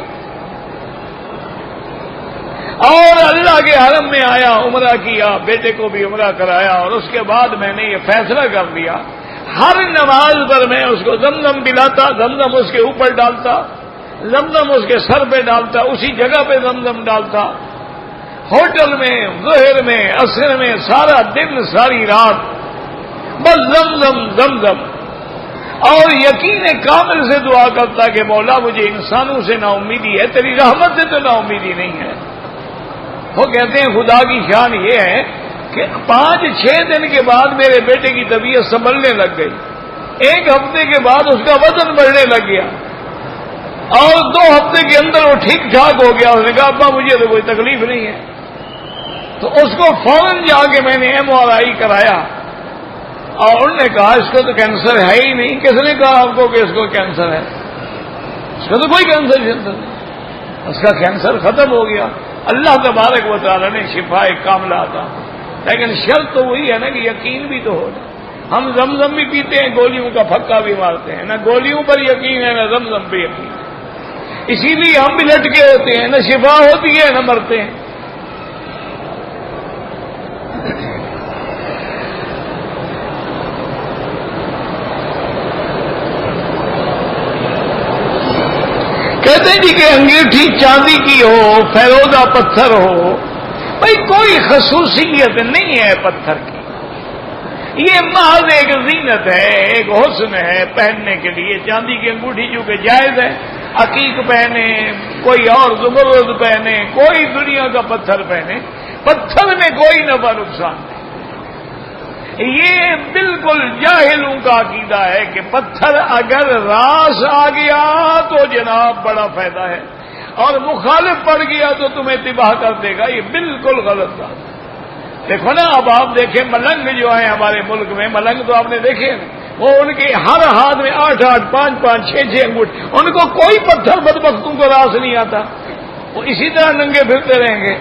اور اللہ کے حرم میں آیا، عمرہ کیا، بیٹے کو بھی عمرہ کرایا. اور اس کے بعد میں نے یہ فیصلہ کر لیا ہر نماز پر میں اس کو زمزم پلاتا، زمزم اس کے اوپر ڈالتا، زمزم اس کے سر پہ ڈالتا، اسی جگہ پہ زمزم ڈالتا، ہوٹل میں، ظہر میں، عصر میں، سارا دن ساری رات بس زمزم زمزم. اور یقین کامل سے دعا کرتا کہ مولا مجھے انسانوں سے نا امیدی ہے، تیری رحمت سے تو نا امیدی نہیں ہے. وہ کہتے ہیں خدا کی شان یہ ہے کہ 5-6 دن کے بعد میرے بیٹے کی طبیعت سنبھلنے لگ گئی. 1 ہفتے کے بعد اس کا وزن بڑھنے لگ گیا اور 2 ہفتے کے اندر وہ ٹھیک ٹھاک ہو گیا. اس نے کہا ابا مجھے تو کوئی تکلیف نہیں ہے. تو اس کو فوراً جا کے میں نے MRI کرایا اور انہوں نے کہا اس کو تو کینسر ہے ہی نہیں. کس نے کہا آپ کو کہ اس کو کینسر ہے؟ اس کا تو کوئی کینسر نہیں، اس کا کینسر ختم ہو گیا. اللہ تبارک و تعالیٰ نے شفا کاملہ عطا. لیکن شرط تو وہی ہے نا کہ یقین بھی تو ہو جائے. ہم زمزم بھی پیتے ہیں، گولیوں کا پھکا بھی مارتے ہیں، نہ گولیوں پر یقین ہے نہ زمزم پہ یقین ہے. اسی لیے ہم بھی لٹکے ہوتے ہیں، نہ شفا ہوتی ہے نہ مرتے ہیں. کہتے ہیں جی کہ انگیٹھی چاندی کی ہو، فیروزہ پتھر ہو، بھائی کوئی خصوصیت نہیں ہے پتھر کی. یہ محض ایک زینت ہے، ایک حسن ہے پہننے کے لیے. چاندی کی انگوٹھی چونکہ جائز ہے، عقیق پہنے، کوئی اور زمرد پہنے، کوئی دنیا کا پتھر پہنے، پتھر میں کوئی نفع نقصان نہیں. یہ بالکل جاہلوں کا عقیدہ ہے کہ پتھر اگر راس آ گیا تو جناب بڑا فائدہ ہے اور مخالف پڑ گیا تو تمہیں تباہ کر دے گا. یہ بالکل غلط بات ہے. دیکھو نا اب آپ دیکھیں ملنگ جو ہیں ہمارے ملک میں، ملنگ تو آپ نے دیکھے وہ ان کے ہر ہاتھ میں 8-8 5-5 6-6 انگوٹھی. ان کو کوئی پتھر بدبختوں کو راس نہیں آتا. وہ اسی طرح ننگے پھرتے رہیں گے،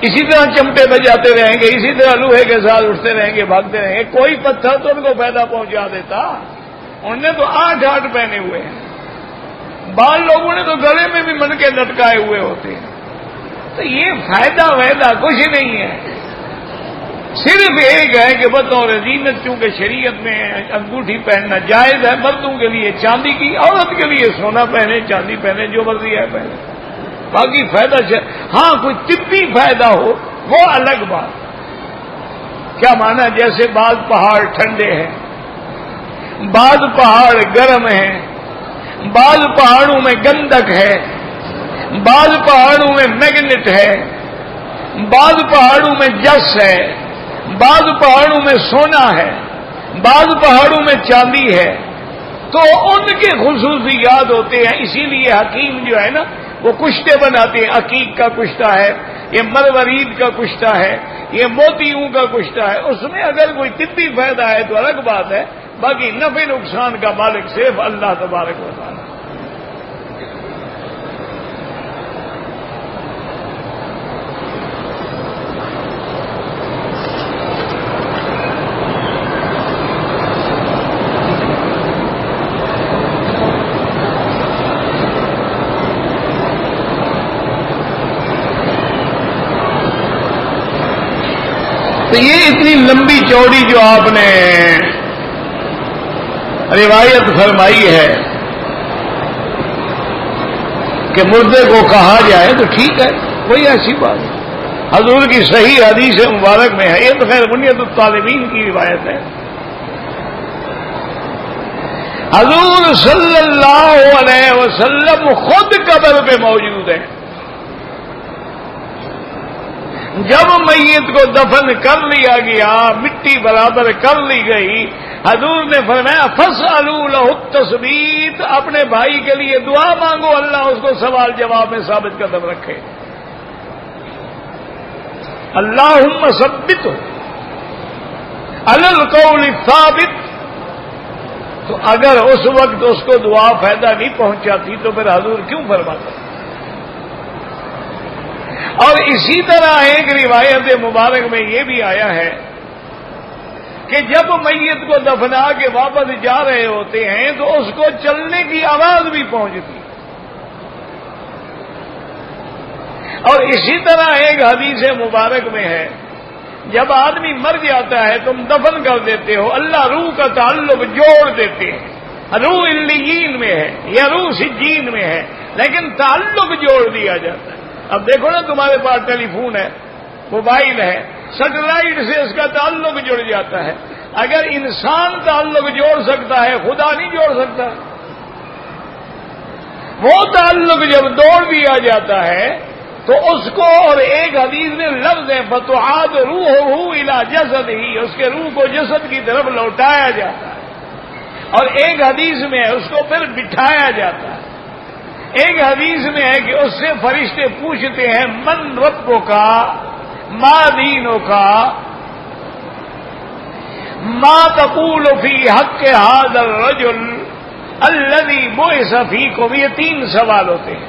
اسی طرح چمٹے بجاتے رہیں گے، اسی طرح لوہے کے ساتھ اٹھتے رہیں گے، بھاگتے رہیں گے. کوئی پتھر تو ان کو فائدہ پہنچا دیتا. انہوں نے تو 8-8 پہنے ہوئے ہیں. بعض لوگوں نے تو گلے میں بھی من کے لٹکائے ہوئے ہوتے ہیں. تو یہ فائدہ وائدہ کچھ نہیں ہے. صرف ایک ہے کہ بطور زینت چونکہ شریعت میں انگوٹھی پہننا جائز ہے، مردوں کے لیے چاندی کی، عورت کے لیے سونا پہنے، چاندی پہنے، جو مرضی ہے پہنے. باقی فائدہ ہاں کوئی طبی فائدہ ہو وہ الگ بات. کیا مانا؟ جیسے بعض پہاڑ ٹھنڈے ہیں، بعض پہاڑ گرم ہیں، بعض پہاڑوں میں گندک ہے، بعض پہاڑوں میں میگنیٹ ہے، بعض پہاڑوں میں جس ہے، بعض پہاڑوں میں سونا ہے، بعض پہاڑوں میں چاندی ہے تو ان کے خصوصیات ہوتے ہیں، اسی لیے حکیم جو ہے نا وہ کشتے بناتے ہیں، عقیق کا کشتہ ہے، یہ مروارید کا کشتہ ہے، یہ موتیوں کا کشتہ ہے، اس میں اگر کوئی طبی فائدہ ہے تو الگ بات ہے، باقی نفع نقصان کا مالک صرف اللہ تبارک و تعالی۔ تو یہ اتنی لمبی چوڑی جو آپ نے روایت فرمائی ہے کہ مردے کو کہا جائے تو ٹھیک ہے، کوئی ایسی بات نہیں، حضور کی صحیح حدیث مبارک میں ہے، یہ تو خیر بنیاد الطالبین کی روایت ہے۔ حضور صلی اللہ علیہ وسلم خود قبر پہ موجود ہیں، جب میت کو دفن کر لیا گیا، مٹی برابر کر لی گئی، حضور نے فرمایا فاسألوا له التثبیت، اپنے بھائی کے لیے دعا مانگو، اللہ اس کو سوال جواب میں ثابت قدم رکھے۔ اللہم ثبتہ علی القول الثابت۔ تو اگر اس وقت اس کو دعا فائدہ نہیں پہنچاتی تو پھر حضور کیوں فرماتا؟ اور اسی طرح ایک روایت مبارک میں یہ بھی آیا ہے کہ جب میت کو دفنا کے واپس جا رہے ہوتے ہیں تو اس کو چلنے کی آواز بھی پہنچتی، اور اسی طرح ایک حدیث مبارک میں ہے جب آدمی مر جاتا ہے تم دفن کر دیتے ہو، اللہ روح کا تعلق جوڑ دیتے ہیں، روح علیین میں ہے یا روح سجین میں ہے، لیکن تعلق جوڑ دیا جاتا ہے۔ اب دیکھو نا تمہارے پاس ٹیلی فون ہے، موبائل ہے، سیٹلائٹ سے اس کا تعلق جڑ جاتا ہے۔ اگر انسان تعلق جوڑ سکتا ہے خدا نہیں جوڑ سکتا؟ وہ تعلق جب توڑ دیا جاتا ہے تو اس کو، اور ایک حدیث میں لفظ ہے فتعاد روحہ الی جسدہ، اس کے روح کو جسد کی طرف لوٹایا جاتا ہے، اور ایک حدیث میں ہے اس کو پھر بٹھایا جاتا ہے۔ ایک حدیث میں ہے کہ اس سے فرشتے پوچھتے ہیں من ربک کا، ما دینک کا، ما تقول فی حق ھذا الرجل الذی بعث فیکم، یہ 3 سوال ہوتے ہیں،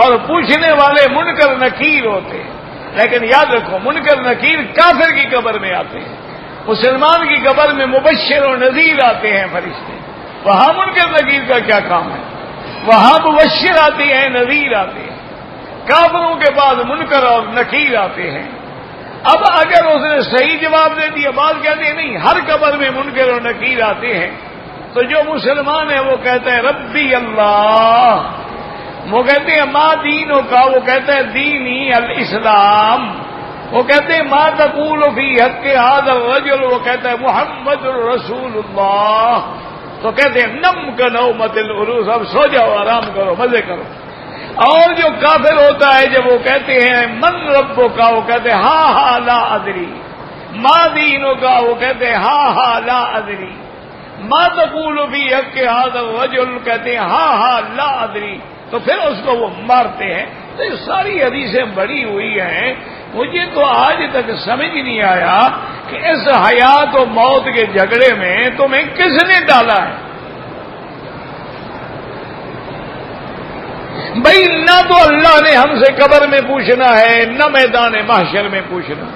اور پوچھنے والے منکر نکیر ہوتے ہیں، لیکن یاد رکھو منکر نکیر کافر کی قبر میں آتے ہیں، مسلمان کی قبر میں مبشر اور نذیر آتے ہیں فرشتے، وہاں منکر نکیر کا کیا کام ہے؟ وہاں مبشر آتے ہیں، نذیر آتے ہیں، کافروں کے بعد منکر اور نکیر آتے ہیں۔ اب اگر اس نے صحیح جواب دے دیا، بعض کہتے ہیں نہیں ہر قبر میں منکر اور نکیر آتے ہیں، تو جو مسلمان ہے وہ کہتا ہے ربی اللہ، وہ کہتے ہیں ما دینوں کا، وہ کہتا ہے دینی الاسلام، وہ کہتے ہیں ما تقول فی حق ھذا الرجل، وہ کہتا ہے محمد رسول اللہ، تو کہتے ہیں نم کا نومت العروس، اب سو جاؤ آرام کرو مزے کرو۔ اور جو کافر ہوتا ہے جب وہ کہتے ہیں من ربو کا، وہ کہتے ہیں ہاں ہاں لا ادری، ما دینوں کا، وہ کہتے ہیں ہاں ہاں لا ادری، ما تقول فی حق ھذا الرجل، کہتے ہیں ہاں ہاں لا ادری، تو پھر اس کو وہ مارتے ہیں۔ تو یہ ساری حدیثیں بڑی ہوئی ہیں، مجھے تو آج تک سمجھ نہیں آیا کہ اس حیات و موت کے جھگڑے میں تمہیں کس نے ڈالا ہے؟ بھائی نہ تو اللہ نے ہم سے قبر میں پوچھنا ہے، نہ میدان محشر میں پوچھنا۔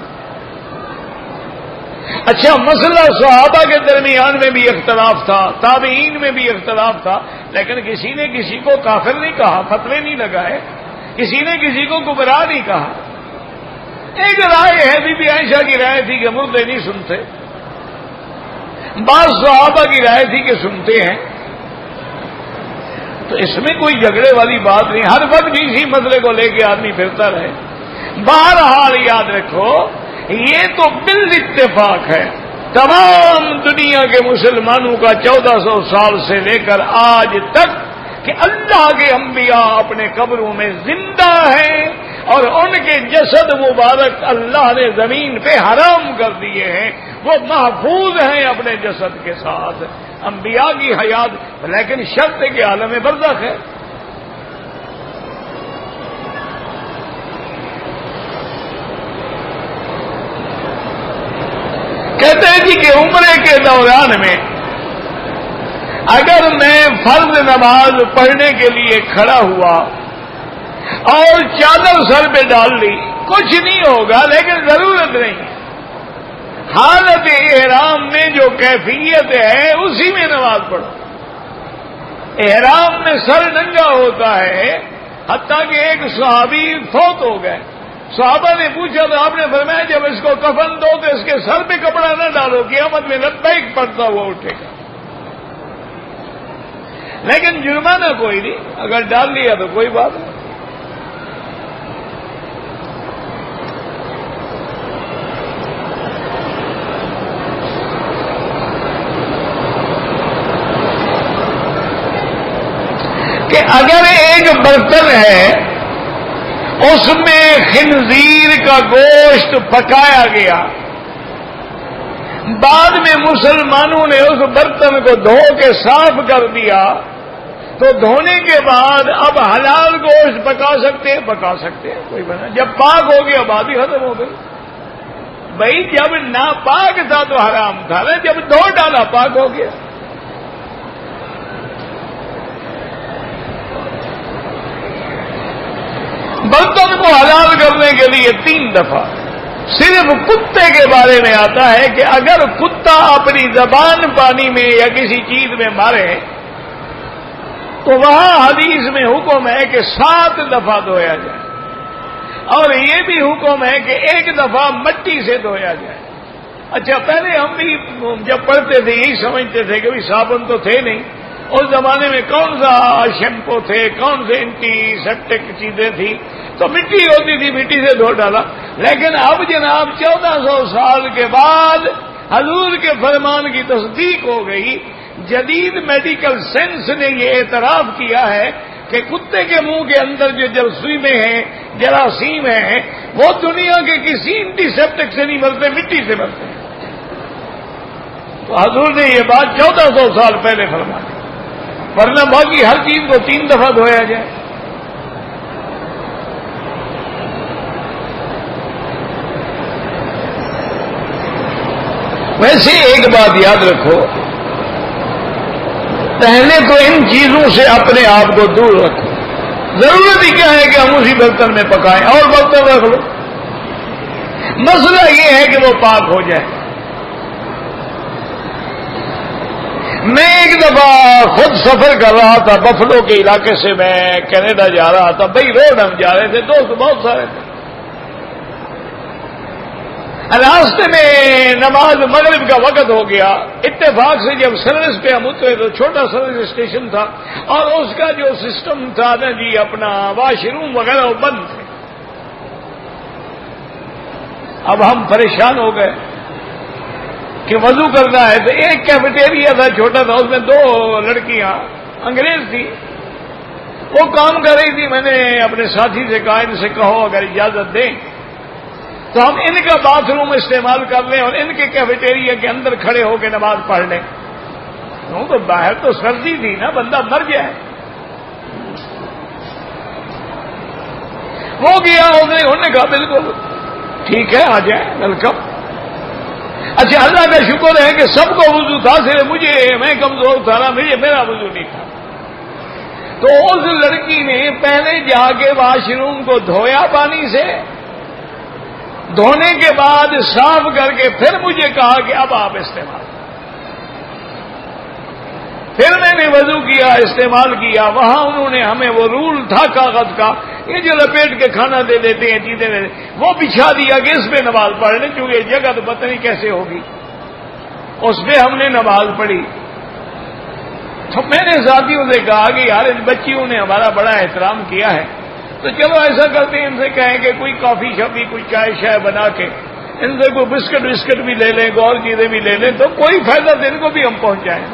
اچھا مسئلہ صحابہ کے درمیان میں بھی اختلاف تھا، تابعین میں بھی اختلاف تھا، لیکن کسی نے کسی کو کافر نہیں کہا، فتوے نہیں لگائے، کسی نے کسی کو گمراہ نہیں کہا۔ ایک رائے ہے بی بی عائشہ کی رائے تھی کہ مردے نہیں سنتے، بعض صحابہ کی رائے تھی کہ سنتے ہیں، تو اس میں کوئی جھگڑے والی بات نہیں، ہر وقت اسی مسئلے کو لے کے آدمی پھرتا رہے۔ بہرحال یاد رکھو یہ تو بالاتفاق ہے تمام دنیا کے مسلمانوں کا 1400 سال سے لے کر آج تک کہ اللہ کے انبیاء اپنے قبروں میں زندہ ہیں، اور ان کے جسد مبارک اللہ نے زمین پہ حرام کر دیے ہیں، وہ محفوظ ہیں اپنے جسد کے ساتھ، انبیاء کی حیات، لیکن شرط ہے کہ عالم برزخ ہے۔ کہتے ہیں جی کہ عمرے کے دوران میں اگر میں فرض نماز پڑھنے کے لیے کھڑا ہوا اور چادر سر پہ ڈال لی، کچھ نہیں ہوگا، لیکن ضرورت نہیں۔ حالت احرام میں جو کیفیت ہے اسی میں نماز پڑھو۔ احرام میں سر ننگا ہوتا ہے، حتیٰ کہ ایک صحابی فوت ہو گئے، صحابہ نے پوچھا تو آپ نے فرمایا جب اس کو کفن دو تو اس کے سر پہ کپڑا نہ ڈالو، قیامت میں لبیک پڑتا ہوا اٹھے گا، لیکن جرمانہ کوئی نہیں، اگر ڈال لیا تو کوئی بات نہیں۔ کہ اگر ایک برتن ہے اس میں خنزیر کا گوشت پکایا گیا، بعد میں مسلمانوں نے اس برتن کو دھو کے صاف کر دیا، تو دھونے کے بعد اب حلال گوشت پکا سکتے ہیں کوئی بنا، جب پاک ہو گیا بات ہی ختم ہو گئی۔ بھائی جب ناپاک تھا تو حرام تھا نا، جب دھو ڈالا پاک ہو گیا۔ برتن کو حلال کرنے کے لیے 3 دفعہ صرف کتے کے بارے میں آتا ہے کہ اگر کتا اپنی زبان پانی میں یا کسی چیز میں مارے تو وہاں حدیث میں حکم ہے کہ 7 دفعہ دھویا جائے، اور یہ بھی حکم ہے کہ 1 دفعہ مٹی سے دھویا جائے۔ اچھا، پہلے ہم بھی جب پڑھتے تھے یہی سمجھتے تھے کہ صابن تو تھے نہیں، اس زمانے میں کون سا شیمپو تھے، کون سے اینٹی سیپٹک چیزیں تھیں، تو مٹی ہوتی تھی، مٹی سے دھو ڈالا۔ لیکن اب جناب 1400 سال کے بعد حضور کے فرمان کی تصدیق ہو گئی، جدید میڈیکل سائنس نے یہ اعتراف کیا ہے کہ کتے کے منہ کے اندر جو جراثیمیں ہیں، جراثیم ہیں، وہ دنیا کے کسی اینٹی سیپٹک سے نہیں مرتے، مٹی سے مرتے ہیں۔ تو حضور نے یہ بات 1400 سال پہلے فرمائی، ورنہ باقی ہر چیز کو 3 دفعہ دھویا جائے۔ ویسے ایک بات یاد رکھو، پہلے تو ان چیزوں سے اپنے آپ کو دور رکھو۔ ضرورت ہی کیا ہے کہ ہم اسی برتن میں پکائیں، اور برتن رکھ لو، مسئلہ یہ ہے کہ وہ پاک ہو جائے۔ میں ایک دفعہ خود سفر کر رہا تھا، بفلو کے علاقے سے میں کینیڈا جا رہا تھا، بھائی روڈ ہم جا رہے تھے، دوست بہت سارے تھے۔ راستے میں نماز مغرب کا وقت ہو گیا، اتفاق سے جب سروس پہ ہم اترے تو چھوٹا سروس اسٹیشن تھا، اور اس کا جو سسٹم تھا نا جی اپنا واش روم وغیرہ وہ بند تھے۔ اب ہم پریشان ہو گئے کہ وضو کرنا ہے، تو ایک کیفیٹیریا تھا چھوٹا تھا، اس میں 2 لڑکیاں انگریز تھی، وہ کام کر رہی تھی۔ میں نے اپنے ساتھی سے کہا ان سے کہو اگر اجازت دیں تو ہم ان کا باتھ روم استعمال کر لیں اور ان کے کیفیٹیریا کے اندر کھڑے ہو کے نماز پڑھ لیں۔ تو باہر تو سردی تھی نا، بندہ مر جائے۔ وہ گیا، انہوں نے کہا بالکل ٹھیک ہے، آ جائیں، ویلکم۔ اچھا، اللہ کا شکر ہے کہ سب کو وضو تھا، صرف میں کمزور تھا نا، میرا وضو نہیں تھا۔ تو اس لڑکی نے پہلے جا کے واش روم کو دھویا پانی سے، دھونے کے بعد صاف کر کے پھر مجھے کہا کہ اب آپ استعمال۔ پھر میں نے وضو کیا، استعمال کیا۔ وہاں انہوں نے ہمیں وہ رول تھا کاغذ کا، یہ جو لپیٹ کے کھانا دے دیتے ہیں چیزیں دے دیتے، وہ بچھا دیا کہ اس پہ نماز پڑھ لیں، کیونکہ جگہ تو پتہ نہیں کیسے ہوگی۔ اس پہ ہم نے نماز پڑھی۔ تو میں نے ساتھیوں سے کہا کہ یار ان بچیوں نے ہمارا بڑا احترام کیا ہے، تو چلو ایسا کرتے ہیں، ان سے کہیں کہ کوئی کافی شافی کوئی چائے شائے بنا کے ان سے کوئی بسکٹ بھی لے لیں، اور چیزیں بھی لے لیں، تو کوئی فائدہ ان کو بھی ہم پہنچائیں۔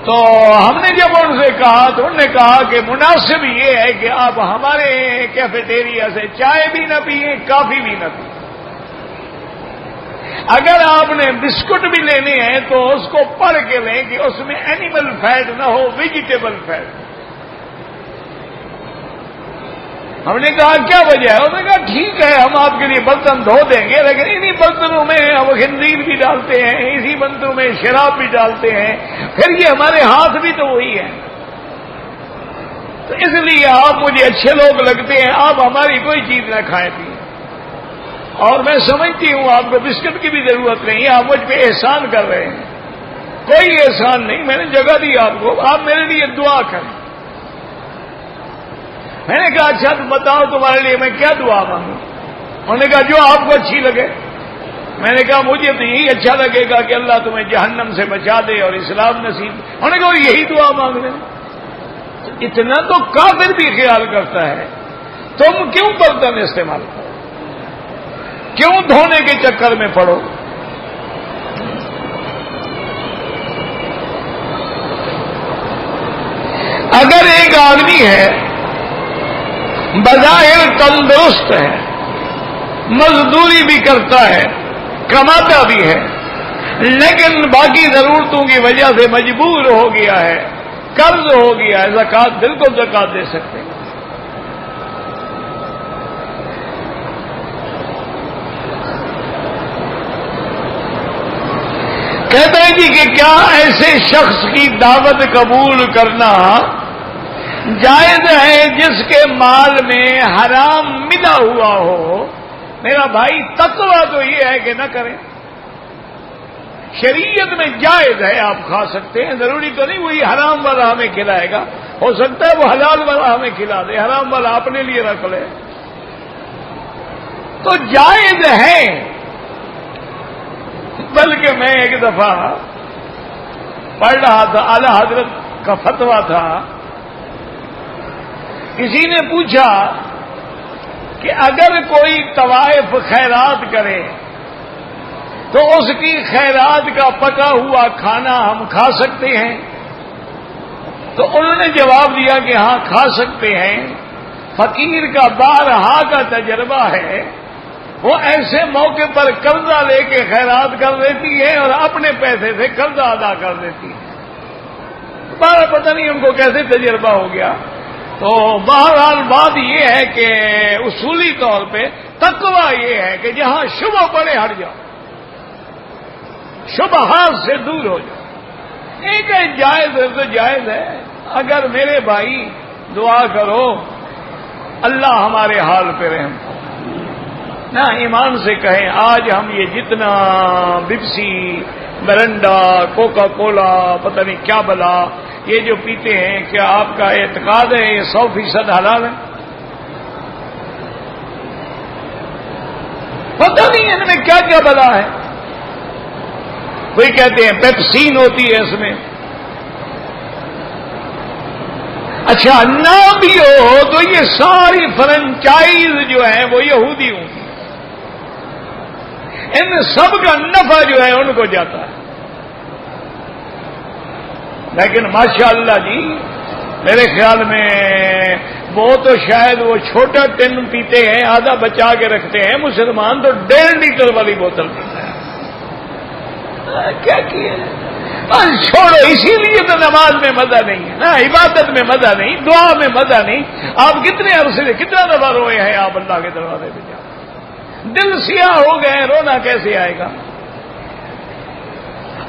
تو ہم نے جب ان سے کہا تو انہوں نے کہا کہ مناسب یہ ہے کہ آپ ہمارے کیفیٹیریا سے چائے بھی نہ پیئیں، کافی بھی نہ پیئیں۔ اگر آپ نے بسکٹ بھی لینے ہیں تو اس کو پڑھ کے لیں کہ اس میں اینیمل فیٹ نہ ہو، ویجیٹیبل فیٹ۔ ہم نے کہا کیا وجہ ہے؟ انہوں نے کہا ٹھیک ہے ہم آپ کے لیے برتن دھو دیں گے، لیکن انہی برتنوں میں ہم خنزیر بھی ڈالتے ہیں، اسی برتنوں میں شراب بھی ڈالتے ہیں، پھر یہ ہمارے ہاتھ بھی تو وہی ہیں، تو اس لیے آپ مجھے اچھے لوگ لگتے ہیں، آپ ہماری کوئی چیز نہ کھائیں پیئیں۔ اور میں سمجھتی ہوں آپ کو بسکٹ کی بھی ضرورت نہیں ہے، آپ مجھ پہ احسان کر رہے ہیں۔ کوئی احسان نہیں، میں نے جگہ دی آپ کو، آپ میرے لیے دعا کریں۔ میں نے کہا اچھا تو بتاؤ تمہارے لیے میں کیا دعا مانگوں؟ انہوں نے کہا جو آپ کو اچھی لگے۔ میں نے کہا مجھے تو یہی اچھا لگے گا کہ اللہ تمہیں جہنم سے بچا دے اور اسلام نصیب۔ انہوں نے کہا یہی دعا مانگ لیں۔ اتنا تو کافر بھی خیال کرتا ہے، تم کیوں برتن استعمال کرو، کیوں دھونے کے چکر میں پڑو؟ اگر ایک آدمی ہے بظاہر تندرست ہے، مزدوری بھی کرتا ہے، کماتا بھی ہے، لیکن باقی ضرورتوں کی وجہ سے مجبور ہو گیا ہے، قرض ہو گیا ہے، زکوٰۃ بالکل زکوٰۃ دے سکتے ہیں۔ کہتے ہیں جی کہ کیا ایسے شخص کی دعوت قبول کرنا جائز ہے جس کے مال میں حرام ملا ہوا ہو؟ میرا بھائی تقویٰ تو یہ ہے کہ نہ کریں، شریعت میں جائز ہے، آپ کھا سکتے ہیں، ضروری تو نہیں وہی حرام والا ہمیں کھلائے گا، ہو سکتا ہے وہ حلال والا ہمیں کھلا دے، حرام والا اپنے لیے رکھ لے، تو جائز ہے۔ بلکہ میں ایک دفعہ پڑھ رہا تھا، اعلی حضرت کا فتویٰ تھا، کسی نے پوچھا کہ اگر کوئی طوائف خیرات کرے تو اس کی خیرات کا پکا ہوا کھانا ہم کھا سکتے ہیں؟ تو انہوں نے جواب دیا کہ ہاں کھا سکتے ہیں۔ فقیر کا بارہا کا تجربہ ہے، وہ ایسے موقع پر قرضہ لے کے خیرات کر دیتی ہے اور اپنے پیسے سے قرضہ ادا کر دیتی ہے۔ بارہ پتہ نہیں ان کو کیسے تجربہ ہو گیا۔ تو بہرحال بات یہ ہے کہ اصولی طور پہ تقویٰ یہ ہے کہ جہاں شبہ پڑے ہٹ جاؤ، شبہات سے دور ہو جاؤ۔ ایک ہے جائز ہے تو جائز ہے۔ اگر میرے بھائی دعا کرو اللہ ہمارے حال پہ رحم کرو، نہ ایمان سے کہیں آج ہم یہ جتنا بپسی، مرنڈا، کوکا کولا، پتہ نہیں کیا بلا یہ جو پیتے ہیں، کیا آپ کا اعتقاد ہے یہ 100% حلال ہے؟ پتہ نہیں ان میں کیا کیا بلا ہے۔ کوئی کہتے ہیں پیپسین ہوتی ہے اس میں، اچھا نہ بھی ہو تو یہ ساری فرنچائز جو ہیں وہ یہودی ہوں گی، ان سب کا نفع جو ہے ان کو جاتا ہے۔ لیکن ماشاءاللہ جی میرے خیال میں وہ تو شاید وہ چھوٹا ٹن پیتے ہیں، آدھا بچا کے رکھتے ہیں، مسلمان تو 1.5 لیٹر والی بوتل پیتا ہے۔ کیا کیا بس چھوڑو، اسی لیے تو نماز میں مزہ نہیں ہے، نا عبادت میں مزہ نہیں، دعا میں مزہ نہیں۔ آپ کتنے عرصے سے کتنا دفعہ روئے ہیں آپ اللہ کے دروازے پہ جا، دل سیاہ ہو گئے، رونا کیسے آئے گا؟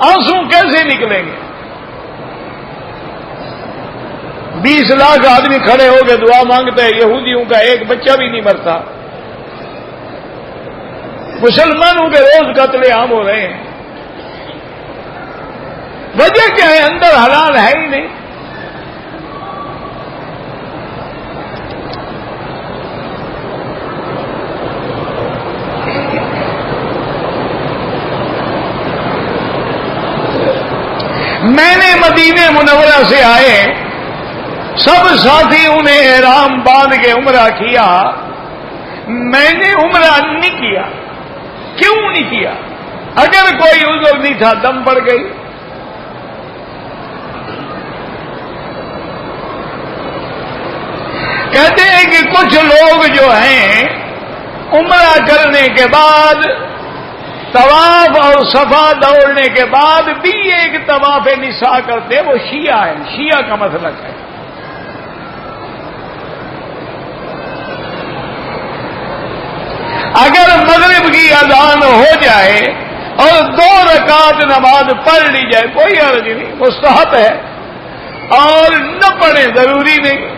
آنسو کیسے نکلیں گے؟ 20 لاکھ آدمی کھڑے ہو کے دعا مانگتے ہیں، یہودیوں کا ایک بچہ بھی نہیں مرتا، مسلمانوں کے روز قتل عام ہو رہے ہیں۔ وجہ کیا ہے؟ اندر حلال ہے ہی نہیں۔ میں نے مدینہ منورہ سے آئے سب ساتھیوں نے احرام باندھ کے عمرہ کیا، میں نے عمرہ نہیں کیا۔ کیوں نہیں کیا؟ اگر کوئی عذر نہیں تھا، دم پڑ گئی۔ کہتے ہیں کہ کچھ لوگ جو ہیں عمرہ کرنے کے بعد طواف اور صفا دوڑنے کے بعد بھی ایک طواف نساء کرتے، وہ شیعہ ہے، شیعہ کا مسلک ہے۔ اگر مغرب کی اذان ہو جائے اور 2 رکعت نماز پڑھ لی جائے کوئی حرج نہیں، مستحب ہے، اور نہ پڑھے ضروری نہیں۔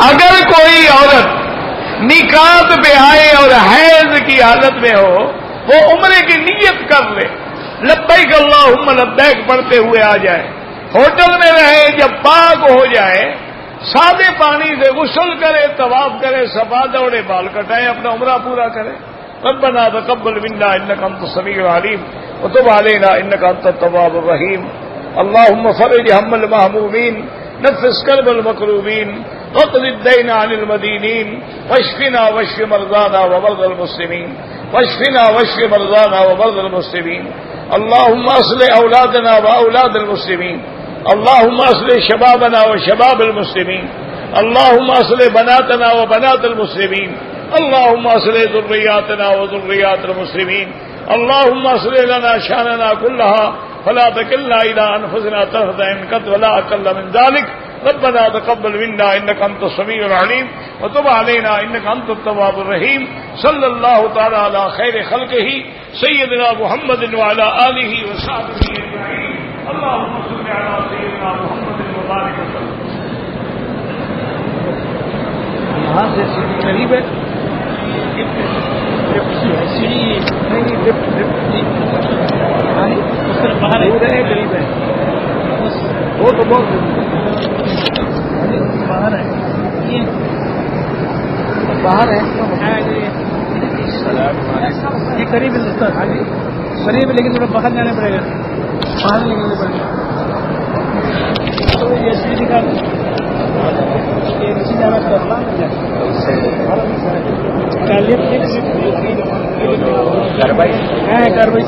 اگر کوئی عورت نکاح پہ آئے اور حیض کی حالت میں ہو، وہ عمرے کی نیت کر لے، لبیک اللہم لبیک پڑھتے ہوئے آ جائے، ہوٹل میں رہے، جب پاک ہو جائے سادے پانی سے غسل کرے، طواف کرے، صفا دوڑے، بال کٹائے، اپنا عمرہ پورا کرے۔ ربنا تقبل منا انك انت السميع العليم وتب علينا انك انت التواب الرحيم اللهم فرج هم المهمومين نفس كرب المكروبين واقض الدين عن المدينين واشفنا واشف مرضانا ومرضى المسلمين واشفنا واشف مرضانا ومرضى المسلمين اللهم اصلح اولادنا واولاد المسلمين اللهم اصلح شبابنا وشباب المسلمين اللهم اصلح بناتنا وبنات المسلمين اللهم اصلح ذرياتنا وذريات المسلمين اللهم اصلح لنا شاننا كلها فلا تكلنا الى انفسنا طرفة عين قط ولا اقل من ذلك ربنا تقبل منا انك انت السميع العليم وتب علينا انك انت التواب الرحيم صلى الله تعالى على خير خلقه سيدنا محمد وعلى اله وصحبه اجمعين اللهم صل على سيدنا محمد وبارك وسلم۔ یہاں سے قریب ہے، باہر ہے، قریب ہے، وہ تو بہت باہر ہے، باہر ہے، یہ قریب ہے، قریب ہے لیکن تھوڑا باہر جانا پڑے گا، باہر نکلنا پڑے گا، تو یہ سیڑھی نکال کاروائی